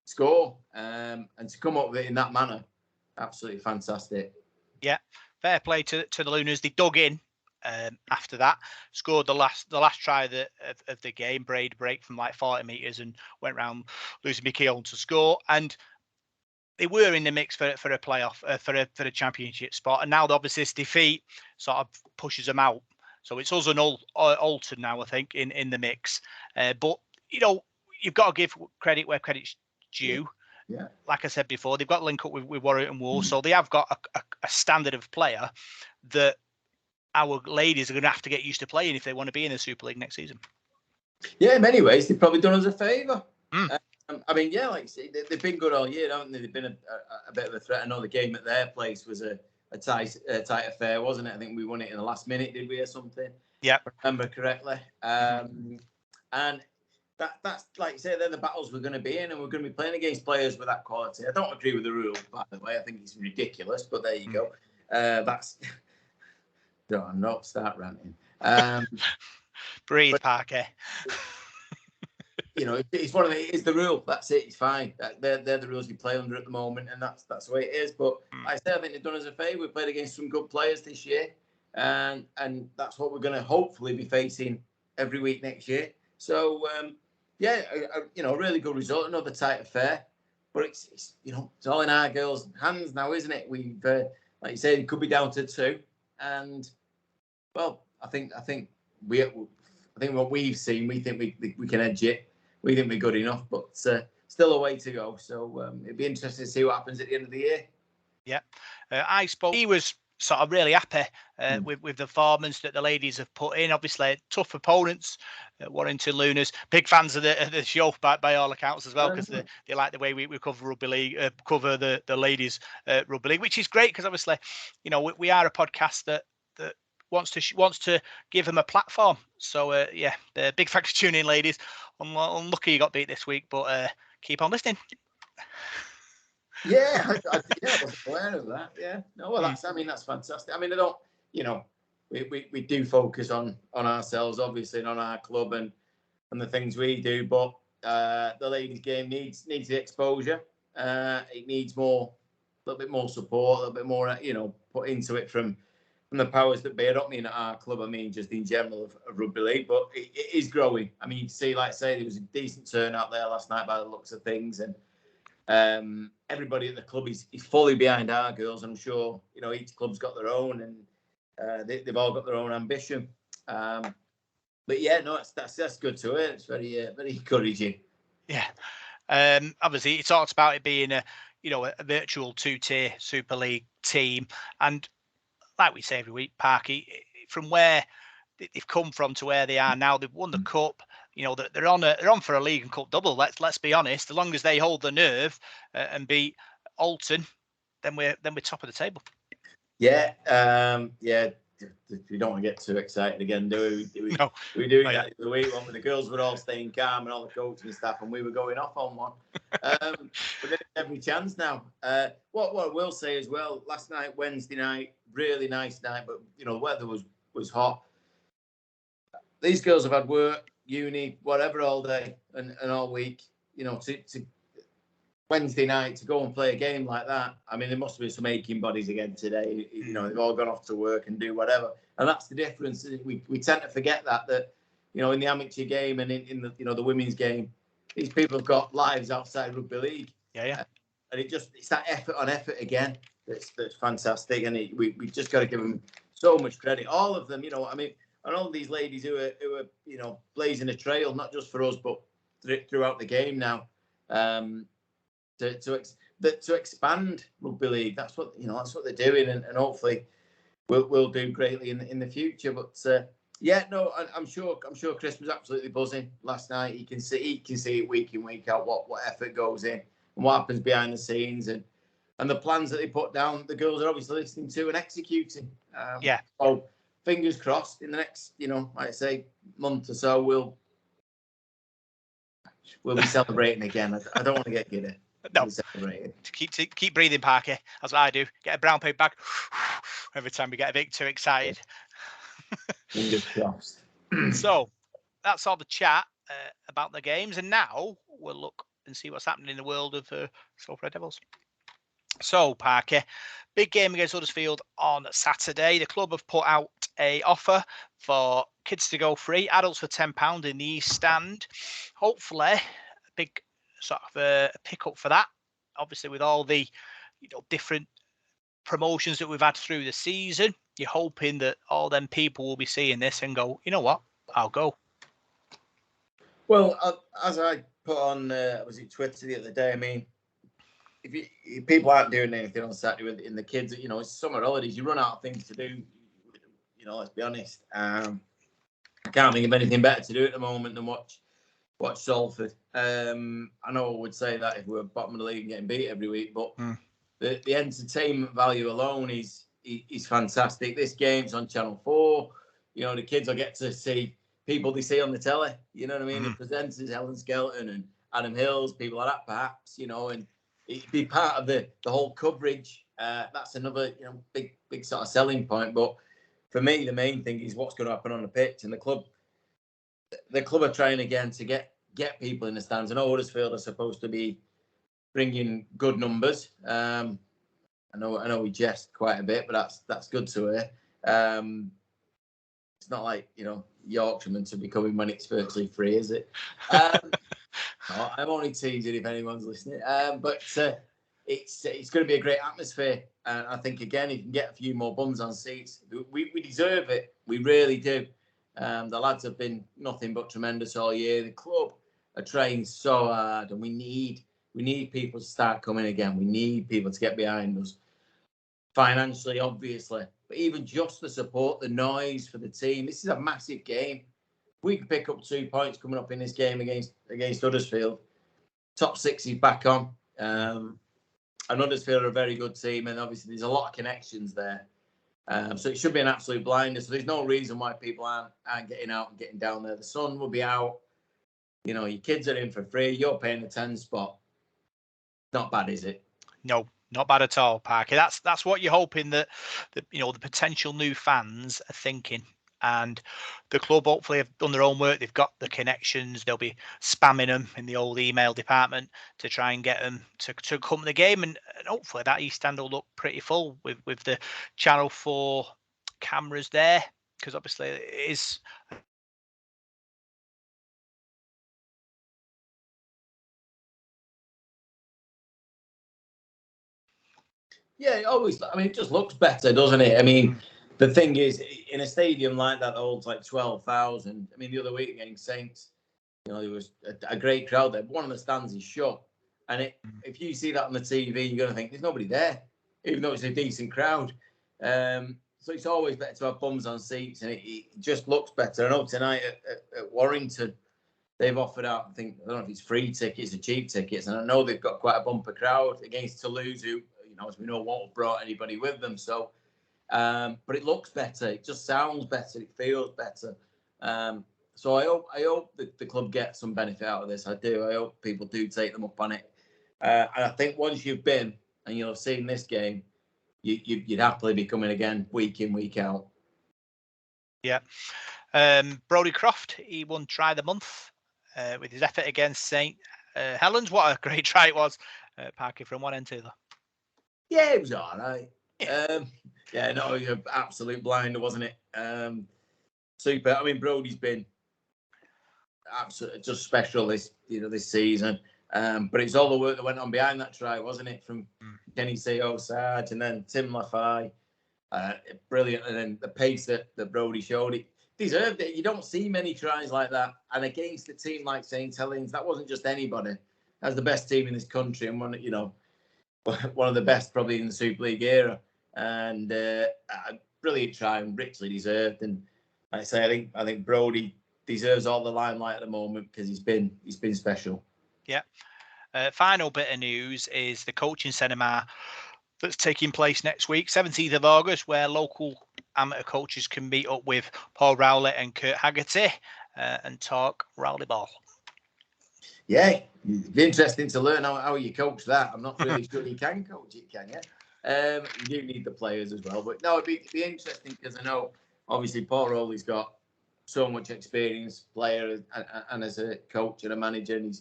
Speaker 2: score, and to come up with it in that manner, absolutely fantastic.
Speaker 1: Yeah, fair play to the Lunas. They dug in after that, scored the last try of the game. Braid break from like 40 metres and went round losing McKeown to score, and they were in the mix for a playoff for a championship spot. And now obviously this defeat sort of pushes them out. So it's us and Alton now, I think, in the mix. But you've got to give credit where credit's due.
Speaker 2: Yeah.
Speaker 1: Like I said before, they've got to link up with Warrington Wolves, so they have got a standard of player that our ladies are going to have to get used to playing if they want to be in the Super League next season.
Speaker 2: Yeah, in many ways, they've probably done us a favour. I mean, yeah, like they've been good all year, haven't they? They've been a bit of a threat. I know the game at their place was a tight affair, wasn't it? I think we won it in the last minute, did we, or something?
Speaker 1: Yeah,
Speaker 2: if I remember correctly. And that's like you say, they're the battles we're going to be in, and we're going to be playing against players with that quality. I don't agree with the rule, by the way. I think it's ridiculous, but there you go. That's don't start ranting.
Speaker 1: Breathe, Parker.
Speaker 2: It's one of it's the rule. That's it. It's fine. They're the rules you play under at the moment, and that's the way it is. But like I say, I think they've done us a favour. We played against some good players this year, and that's what we're going to hopefully be facing every week next year. So a really good result. Another tight affair, but it's all in our girls' hands now, isn't it? We've like you say, it could be down to 2, and well, I think what we've seen, we think we can edge it. We think we're good enough, but still a way to go. So it'd be interesting to see what happens at the end of the year.
Speaker 1: Yeah, I spoke. He was sort of really happy with the performance that the ladies have put in. Obviously, tough opponents, Warrington Lunas. Big fans of the show by all accounts as well, because they like the way we cover rugby league, cover the ladies rugby league, which is great because obviously, we are a podcast that wants to give them a platform. So big thanks for tuning in, ladies. Unlucky you got beat this week, but keep on listening.
Speaker 2: Yeah, I wasn't aware of that. Yeah, no, well, that's fantastic. I mean, I don't, we do focus on ourselves, obviously, and on our club and the things we do, but the ladies' game needs the exposure. It needs a little bit more support, a little bit more, put into it from the powers that be. I don't mean at our club, I mean just in general of rugby league, but it is growing. I mean, you can see, like I say, there was a decent turnout there last night by the looks of things, and everybody at the club is fully behind our girls. I'm sure each club's got their own, and they've all got their own ambition. But yeah, no, that's good to hear. It's very encouraging.
Speaker 1: Yeah, obviously he talks about it being a virtual 2-tier Super League team, and like we say every week, Parky, from where they've come from to where they are now, they've won the cup. They're on for a league and cup double. Let's be honest. As long as they hold the nerve and beat Alton, then we're top of the table.
Speaker 2: Yeah, we don't want to get too excited again, do we?
Speaker 1: No,
Speaker 2: we do that the week one, but the girls were all staying calm and all the coaching staff, and we were going off on one. But there's every chance now. What I will say as well, last night, Wednesday night, really nice night, but the weather was hot. These girls have had work, uni, whatever, all day and all week. To Wednesday night to go and play a game like that. I mean, there must have been some aching bodies again today. They've all gone off to work and do whatever, and that's the difference. We tend to forget that in the amateur game and in the the women's game, these people have got lives outside rugby league.
Speaker 1: Yeah.
Speaker 2: And it's that effort on effort again that's fantastic, and we just got to give them so much credit. All of them, I mean, and all these ladies who are blazing a trail, not just for us but throughout the game now. to expand rugby league. That's what that's what they're doing, and hopefully we'll do greatly in the future. But I'm sure Chris was absolutely buzzing last night. He can see it week in, week out what effort goes in and what happens behind the scenes, and the plans that they put down. The girls are obviously listening to and executing. So fingers crossed in the next, like I say, month or so, we'll be celebrating again. I don't want to get giddy.
Speaker 1: No, keep breathing, Parky. That's what I do. Get a brown paper bag every time we get a bit too excited.
Speaker 2: Fingers crossed.
Speaker 1: So that's all the chat about the games, and now we'll look and see what's happening in the world of Salford Red Devils. So, Parky, big game against Huddersfield on Saturday. The club have put out a offer for kids to go free, adults for £10 in the East Stand. Hopefully, a big sort of a pick-up for that. Obviously, with all the different promotions that we've had through the season, you're hoping that all them people will be seeing this and go, you know what, I'll go.
Speaker 2: Well, as I put on, was it Twitter the other day? I mean, if people aren't doing anything on Saturday in the kids, it's summer holidays. You run out of things to do. Let's be honest. I can't think of anything better to do at the moment than watch Salford. I know I would say that if we were bottom of the league and getting beat every week, but the entertainment value alone is fantastic. This game's on Channel 4. The kids will get to see people they see on the telly. You know what I mean? The presenters, Helen Skelton and Adam Hills, people like that, perhaps. And it'd be part of the whole coverage. That's another big sort of selling point. But for me, the main thing is what's going to happen on the pitch. And the club are trying again to get people in the stands. I know Huddersfield are supposed to be bringing good numbers. I know we jest quite a bit, but that's good to hear. It's not like Yorkshiremen to be coming when it's virtually free, is it? No, I'm only teasing if anyone's listening. But it's going to be a great atmosphere. And I think, again, if you can get a few more bums on seats, we deserve it. We really do. The lads have been nothing but tremendous all year. The club are trying so hard, and we need people to start coming again. We need people to get behind us. Financially, obviously, but even just the support, the noise for the team. This is a massive game. We can pick up 2 points coming up in this game against Huddersfield. Top 6 is back on. And Huddersfield are a very good team, and obviously there's a lot of connections there. So it should be an absolute blinder. So there's no reason why people aren't getting out and getting down there. The sun will be out. Your kids are in for free. You're paying the 10 spot. Not bad, is it?
Speaker 1: No, not bad at all, Parky. That's what you're hoping that the potential new fans are thinking. And the club hopefully have done their own work. They've got the connections. They'll be spamming them in the old email department to try and get them to come to the game. And hopefully that East Stand will look pretty full with the Channel 4 cameras there. Because obviously it is...
Speaker 2: Yeah, it just looks better, doesn't it? I mean, the thing is, in a stadium like that holds like 12,000. I mean, the other week against Saints, there was a great crowd there. But one of the stands is shut. And if you see that on the TV, you're going to think there's nobody there, even though it's a decent crowd. So it's always better to have bums on seats, and it just looks better. I know tonight at Warrington, they've offered out, I don't know if it's free tickets or cheap tickets, and I know they've got quite a bumper crowd against Toulouse, who, as we know, won't have brought anybody with them. So, but it looks better. It just sounds better. It feels better. So I hope that the club gets some benefit out of this. I do. I hope people do take them up on it. And I think once you've been and you'll have seen this game, you'd happily be coming again week in, week out.
Speaker 1: Yeah. Brodie Croft, he won Try of the Month with his effort against St. Helens. What a great try it was, Parky, from one end to the other.
Speaker 2: Yeah, it was all right. It was an absolute blinder, wasn't it? Super. I mean, Brodie's been absolutely just special this season. But it's all the work that went on behind that try, wasn't it? From Kenny C.O. Sarge and then Tim Lafay. Brilliant. And then the pace that Brodie showed, it deserved it. You don't see many tries like that. And against a team like St. Helens, that wasn't just anybody. That's the best team in this country. And one, one of the best probably in the Super League era, and a brilliant try and richly deserved. And like I say, I think Brodie deserves all the limelight at the moment because he's been special.
Speaker 1: Yeah. Final bit of news is the coaching seminar that's taking place next week, 17th of August, where local amateur coaches can meet up with Paul Rowley and Kurt Haggerty and talk rowley ball.
Speaker 2: Yeah, it'd be interesting to learn how you coach that. I'm not really sure you can coach it, can you? You do need the players as well. But no, it'd be interesting because I know, obviously, Paul Rowley's got so much experience, player and as a coach and a manager. And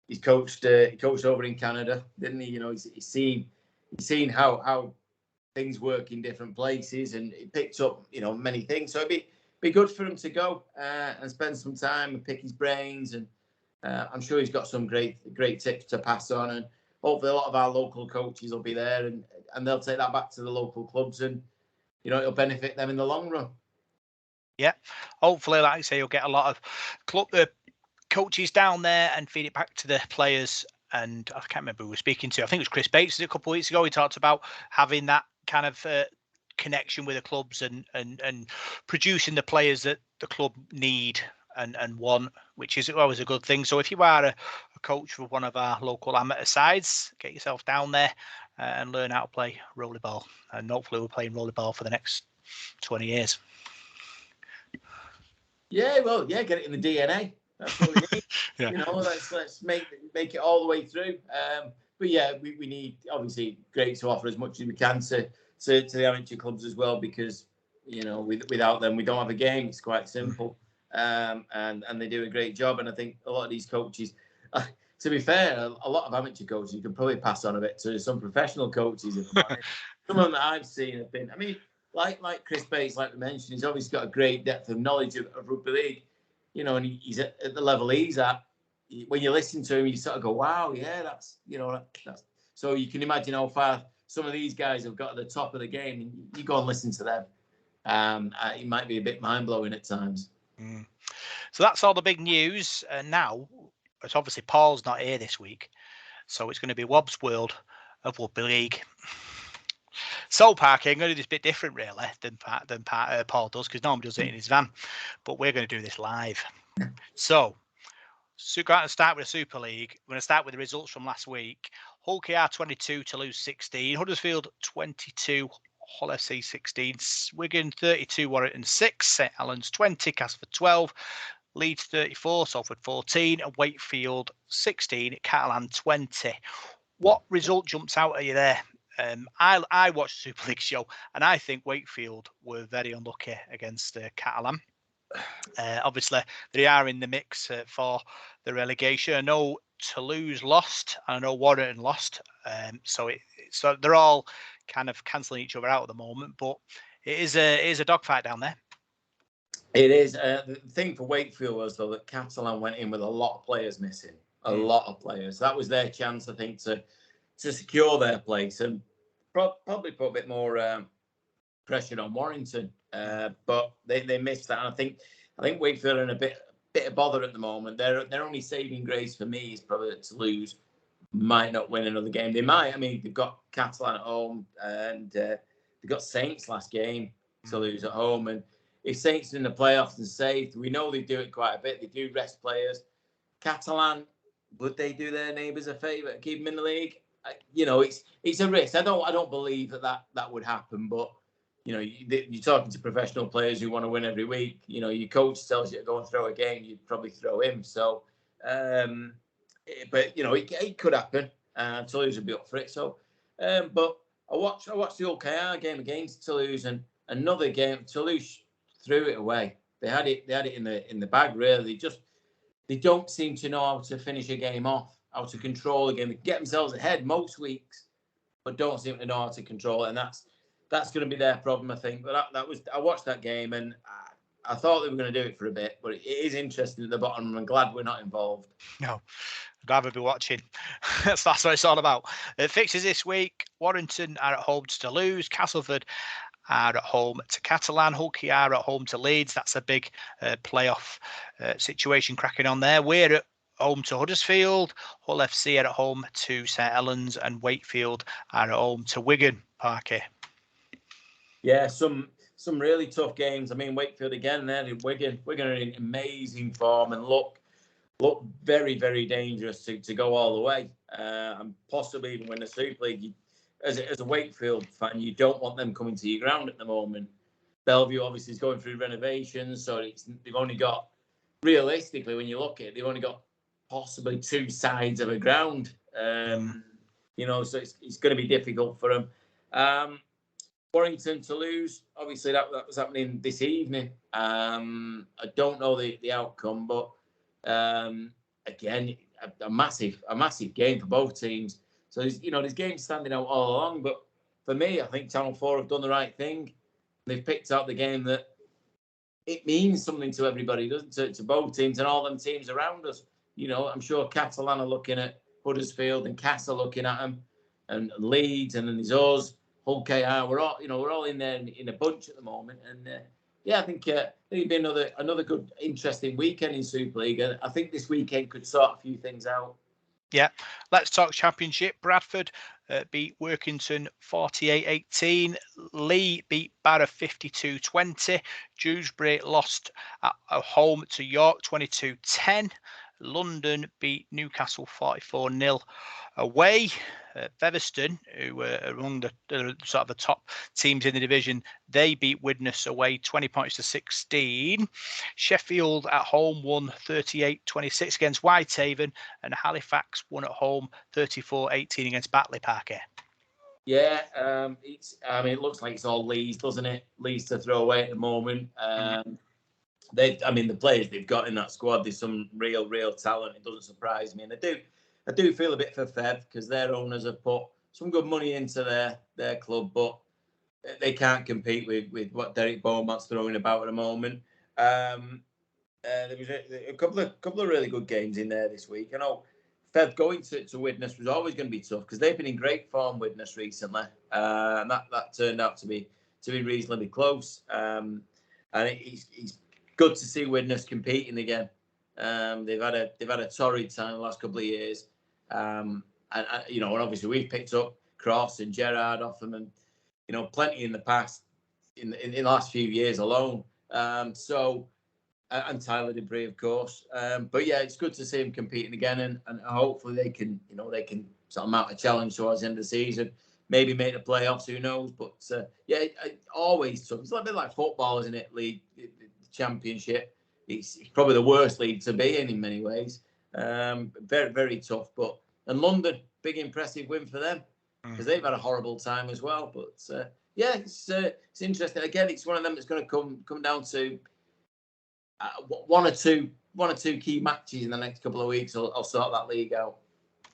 Speaker 2: he's coached over in Canada, didn't he? You know, he's seen how things work in different places, and he picked up, you know, many things. So it'd be good for him to go and spend some time and pick his brains, and I'm sure he's got some great tips to pass on, and hopefully a lot of our local coaches will be there, and they'll take that back to the local clubs, and you know, it'll benefit them in the long run.
Speaker 1: Yeah, hopefully, like I say, you'll get a lot of coaches down there and feed it back to the players. And I can't remember who we were speaking to. I think it was Chris Bates a couple of weeks ago. He talked about having that kind of connection with the clubs and producing the players that the club need and want, which is always a good thing. So if you are a coach for one of our local amateur sides, get yourself down there and learn how to play rowley ball. And hopefully we're playing rowley ball for the next 20 years.
Speaker 2: Yeah, well, yeah, get it in the DNA. That's what we need.
Speaker 1: Yeah.
Speaker 2: You know, let's make it all the way through. But yeah, we need, obviously, great to offer as much as we can to the amateur clubs as well, because you know, without them we don't have a game. It's quite simple, and they do a great job. And I think a lot of these coaches, to be fair, a lot of amateur coaches you can probably pass on a bit to some professional coaches. Some of them that I've seen have been, I mean, like Chris Bates, like we mentioned, he's obviously got a great depth of knowledge of rugby league. You know, and he's at the level he's at. When you listen to him, you sort of go, "Wow, yeah, that's." So you can imagine how far some of these guys have got at the top of the game, and you go and listen to them. It might be a bit mind blowing at times.
Speaker 1: So that's all the big news. And now, it's obviously Paul's not here this week, so it's going to be Wobb's World of Rugby League. Soul Parking, I'm going to do this a bit different, really, than Paul does, because normally does it in his van. But we're going to do this live. So we're going to start with the Super League. We're going to start with the results from last week. Hull KR 22, Toulouse 16, Huddersfield 22, Hull FC 16, Wigan 32, Warrington 6, St Helens 20, Castleford 12, Leeds 34, Salford 14, and Wakefield 16, Catalan 20. What result jumps out at you there? I watched the Super League show, and I think Wakefield were very unlucky against Catalan. Obviously, they are in the mix for the relegation. I know Toulouse lost, and I know Warrington lost. So they're all kind of cancelling each other out at the moment. But it is a dogfight down there.
Speaker 2: It is. The thing for Wakefield was, though, that Catalan went in with a lot of players missing. A lot of players. That was their chance, I think, to secure their place and probably put a bit more pressure on Warrington. But they missed that. And I think Wakefield are in a bit of bother at the moment. Their only saving grace for me is probably that Toulouse might not win another game. They might. I mean, they've got Catalan at home, and they got Saints last game. Toulouse at home, and if Saints are in the playoffs and safe, we know they do it quite a bit. They do rest players. Catalan, would they do their neighbours a favour, keep them in the league? You know, it's a risk. I don't believe that would happen, but you know, you're talking to professional players who want to win every week. You know, your coach tells you to go and throw a game, you'd probably throw him. So, but you know, it could happen. Toulouse would be up for it. So, but I watched the old KR game against Toulouse, and another game. Toulouse threw it away. They had it in the bag. Really, they don't seem to know how to finish a game off, how to control a game. They get themselves ahead most weeks, but don't seem to know how to control it, and that's going to be their problem, I think. But I watched that game, and I thought they were going to do it for a bit, but it is interesting at the bottom, and I'm glad we're not involved.
Speaker 1: No, I'd rather be watching. that's what it's all about. Fixtures this week: Warrington are at home to Toulouse, Castleford are at home to Catalan, Hull KR are at home to Leeds. That's a big playoff situation cracking on there. We're at home to Huddersfield. Hull FC are at home to St Helens, and Wakefield are at home to Wigan, Parky.
Speaker 2: Yeah, some really tough games. I mean, Wakefield again there in Wigan. Wigan are in amazing form and look very, very dangerous to go all the way. And possibly even win the Super League. As a Wakefield fan, you don't want them coming to your ground at the moment. Bellevue obviously is going through renovations, so they've only got, realistically, when you look at it, they've only got possibly 2 sides of a ground. You know, so it's going to be difficult for them. Warrington to lose, obviously that was happening this evening. I don't know the outcome, but again, a massive game for both teams. So there's games standing out all along. But for me, I think Channel 4 have done the right thing. They've picked out the game that it means something to everybody, doesn't it? To both teams and all them teams around us. You know, I'm sure Catalan are looking at Huddersfield and Castle looking at them, and Leeds, and then there's us, Hull KR. We're all in there in a bunch at the moment, and I think it'll be another good, interesting weekend in Super League. I think this weekend could sort a few things out.
Speaker 1: Yeah, let's talk Championship. Bradford beat Workington 48-18. Lee beat Barrow 52-20. Dewsbury lost at home to York 22-10. London beat Newcastle 44-0 away. Featherstone, who were among the sort of the top teams in the division, they beat Widnes away 20 points to 16. Sheffield at home won 38-26 against Whitehaven, and Halifax won at home 34-18 against Batley, Parker.
Speaker 2: Yeah, it looks like it's all Leeds, doesn't it? Leeds to throw away at the moment. The players they've got in that squad, there's some real talent. It doesn't surprise me, and I do feel a bit for Fev because their owners have put some good money into their club, but they can't compete with what Derek Beaumont's throwing about at the moment. There was a couple of really good games in there this week. I know Fev going to Widnes was always going to be tough because they've been in great form, Widnes, recently, and that turned out to be reasonably close. And it's good to see Widnes competing again. They've had a torrid time the last couple of years. And obviously we've picked up Cross and Gerrard off them, and plenty in the past, in the last few years alone. And Tyler Debris, of course. But yeah, it's good to see him competing again, and hopefully they can sort of mount a challenge towards the end of the season, maybe make the playoffs. Who knows? But always tough. It's a little bit like football, isn't it? League, the Championship. It's probably the worst league to be in many ways. Very, very tough. And London, big impressive win for them because they've had a horrible time as well. But it's interesting. Again, it's one of them that's going to come down to one or two key matches in the next couple of weeks. I'll sort that league out.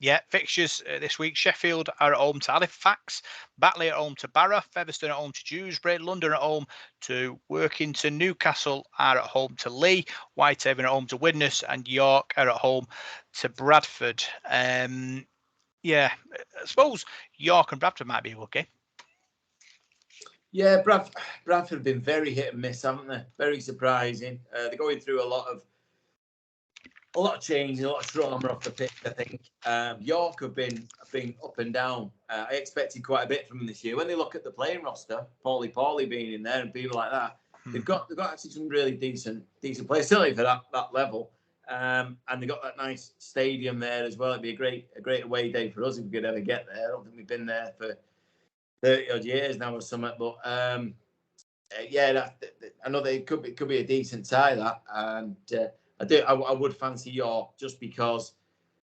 Speaker 1: Yeah, fixtures this week. Sheffield are at home to Halifax, Batley at home to Barrow, Featherstone at home to Dewsbury, London at home to Workington, Newcastle are at home to Lee, Whitehaven at home to Widnes, and York are at home to Bradford. I suppose York and Bradford might be okay.
Speaker 2: Yeah, Bradford have been very hit and miss, haven't they? Very surprising. They're going through a lot of change, a lot of trauma off the pitch, I think. York have been up and down. I expected quite a bit from them this year. When they look at the playing roster, Paulie being in there and people like that, they've got actually some really decent players, certainly for that level. And they've got that nice stadium there as well. It'd be a great away day for us if we could ever get there. I don't think we've been there for 30 odd years now or something, but I know that it could be a decent tie, that, and I would fancy York just because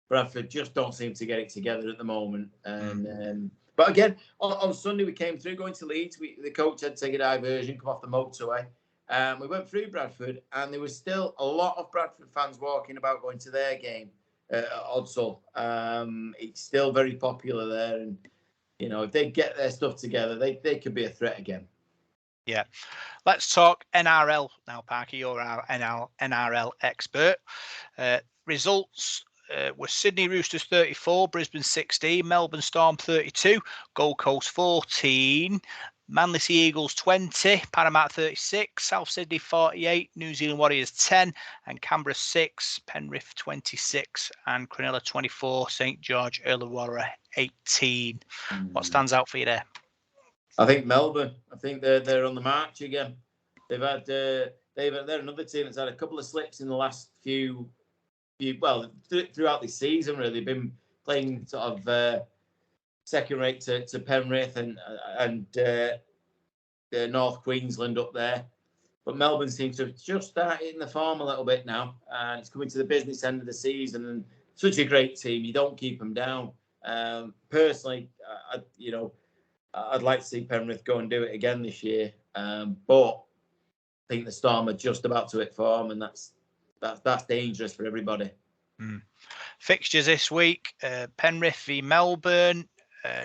Speaker 2: Bradford just don't seem to get it together at the moment. And but again, on Sunday we came through going to Leeds. The coach had to take a diversion, come off the motorway. We went through Bradford, and there was still a lot of Bradford fans walking about going to their game at Odsall. It's still very popular there, and if they get their stuff together, they could be a threat again.
Speaker 1: Yeah. Let's talk NRL now, Parky. You're our NRL expert. Results were Sydney Roosters 34, Brisbane 16, Melbourne Storm 32, Gold Coast 14, Manly Sea Eagles 20, Parramatta 36, South Sydney 48, New Zealand Warriors 10, and Canberra 6, Penrith 26, and Cronulla 24, St George Illawarra 18. What stands out for you there?
Speaker 2: I think Melbourne. I think they're on the march again. They're another team that's had a couple of slips in the last few throughout this season. Really, been playing sort of second rate to Penrith and North Queensland up there. But Melbourne seems to have just started in the form a little bit now, and it's coming to the business end of the season. And such a great team, you don't keep them down. Personally, I'd like to see Penrith go and do it again this year, but I think the Storm are just about to hit form, and that's dangerous for everybody.
Speaker 1: Fixtures this week: Penrith v Melbourne,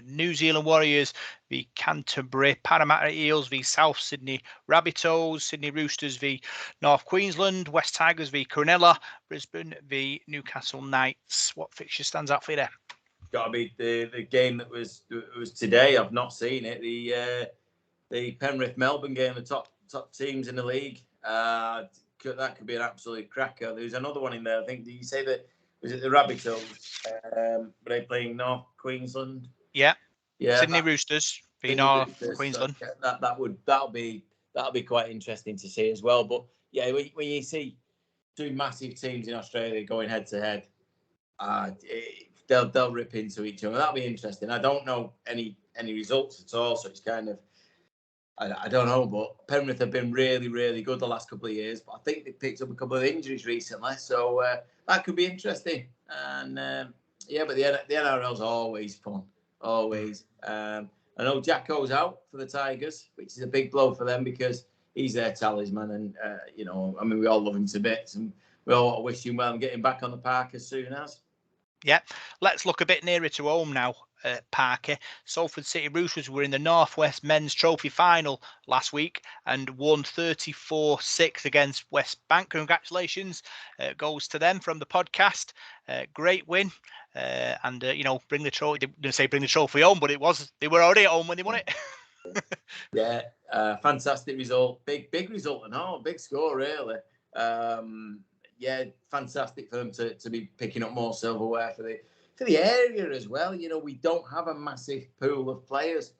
Speaker 1: New Zealand Warriors v Canterbury, Parramatta Eels v South Sydney Rabbitohs, Sydney Roosters v North Queensland, West Tigers v Cronulla, Brisbane v Newcastle Knights. What fixture stands out for you there?
Speaker 2: Got to be the game that was today. I've not seen it. The Penrith Melbourne game, the top teams in the league. That could be an absolute cracker. There's another one in there. I think. Did you say that? Was it the Rabbitohs? Were they playing North Queensland?
Speaker 1: Yeah. Sydney Roosters v North Queensland.
Speaker 2: So, that'll be quite interesting to see as well. But yeah, when you see two massive teams in Australia going head to head, they'll rip into each other. That'll be interesting. I don't know any results at all, so it's kind of I don't know. But Penrith have been really, really good the last couple of years. But I think they've picked up a couple of injuries recently, so that could be interesting. And but the NRL's always fun, always. I know Jacko's out for the Tigers, which is a big blow for them because he's their talisman, and we all love him to bits, and we all wish him well and get him back on the park as soon as.
Speaker 1: Yeah, let's look a bit nearer to home now, Parker. Salford City Roosters were in the Northwest Men's Trophy Final last week and won 34-6 against West Bank. Congratulations goes to them from the podcast. Great win, and bring the trophy. Didn't say bring the trophy home, but they were already at home when they won it.
Speaker 2: Yeah, fantastic result. Big result and all. Big score, really. Fantastic for them to be picking up more silverware for the area as well. We don't have a massive pool of players,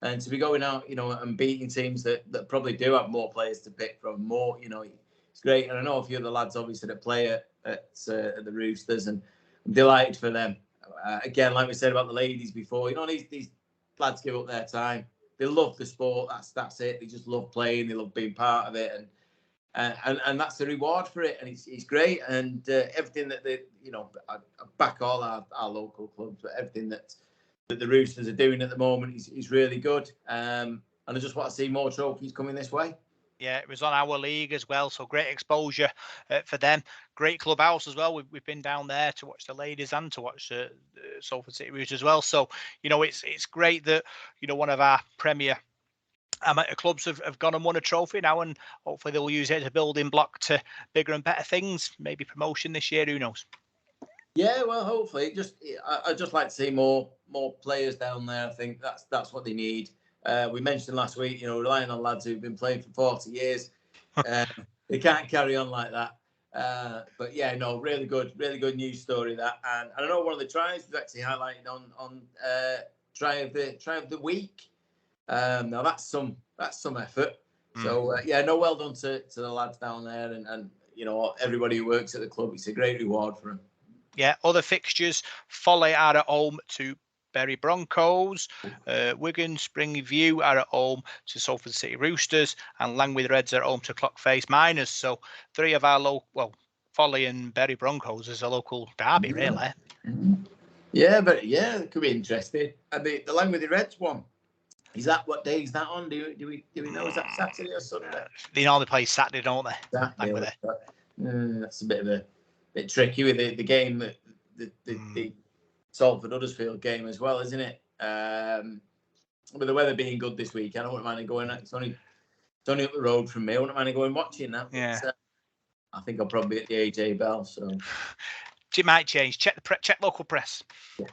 Speaker 2: and to be going out, and beating teams that probably do have more players to pick from. More, it's great. And I know a few of the lads obviously that play at the Roosters, and I'm delighted for them. Again, like we said about the ladies before, these lads give up their time. They love the sport. That's it. They just love playing. They love being part of it, and that's the reward for it, and it's great. And everything that I back all our local clubs, but everything that the Roosters are doing at the moment is really good. And I just want to see more trophies coming this way. Yeah,
Speaker 1: it was on our league as well, so great exposure for them. Great clubhouse as well. We've been down there to watch the ladies and to watch Salford City Roosters as well. So it's great that one of our premier amateur clubs have gone and won a trophy now, and hopefully they'll use it as a building block to bigger and better things. Maybe promotion this year. Who knows?
Speaker 2: Yeah, well, hopefully. I'd just like to see more players down there. I think that's what they need. We mentioned last week, relying on lads who've been playing for 40 years. They can't carry on like that. But yeah, no, really good news story that. And I know one of the tries was actually highlighted on try of the week. Now that's some effort. So well done to the lads down there, and everybody who works at the club. It's a great reward for them. Yeah,
Speaker 1: other fixtures: Folly are at home to Bury Broncos, Wigan Springview are at home to Salford City Roosters, and Langwith Reds are at home to Clockface Miners. So three of our Folly and Bury Broncos is a local derby, really.
Speaker 2: Yeah, but it could be interesting. And the Langwith Reds one. Is that what day is that on? Do we know? Is that Saturday or Sunday?
Speaker 1: They normally play Saturday, don't they?
Speaker 2: Saturday. That's a bit tricky with the game, the Salford Huddersfield game as well, isn't it? With the weather being good this week, I don't mind going. It's only up the road from me. I wouldn't mind going watching that.
Speaker 1: Yeah.
Speaker 2: But, I think I'll probably be at the AJ Bell. So
Speaker 1: it might change. Check local press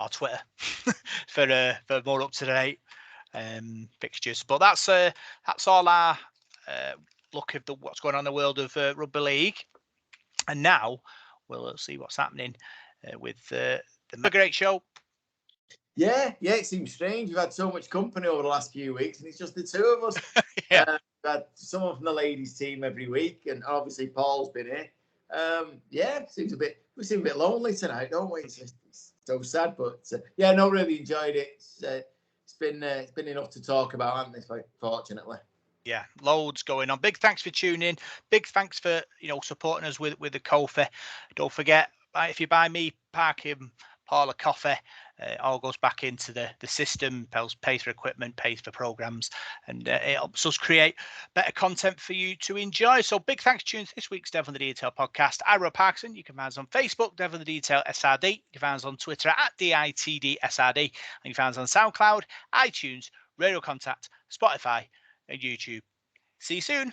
Speaker 1: or Twitter for more up to date fixtures. But that's all our look at what's going on in the world of rugby league. And now we'll see what's happening with the great show.
Speaker 2: Yeah, it seems strange. We've had so much company over the last few weeks, and it's just the two of us.
Speaker 1: Yeah.
Speaker 2: We've had someone from the ladies' team every week, and obviously Paul's been here. We seem a bit lonely tonight, don't we? It's so sad, but really enjoyed it. It's been enough to talk about, hasn't it? Fortunately.
Speaker 1: Yeah, loads going on. Big thanks for tuning in. Big thanks for supporting us with the coffee. Don't forget, if you buy me, Parkin, Paul a coffee, it all goes back into the system, pays for equipment, pays for programs, and it helps us create better content for you to enjoy. So big thanks for tuning to this week's Devil in the Detail podcast. I'm Rob Parkinson. You can find us on Facebook, Devil in the Detail SRD. You can find us on Twitter at DITDSRD. And you can find us on SoundCloud, iTunes, Radio Contact, Spotify, and YouTube. See you soon.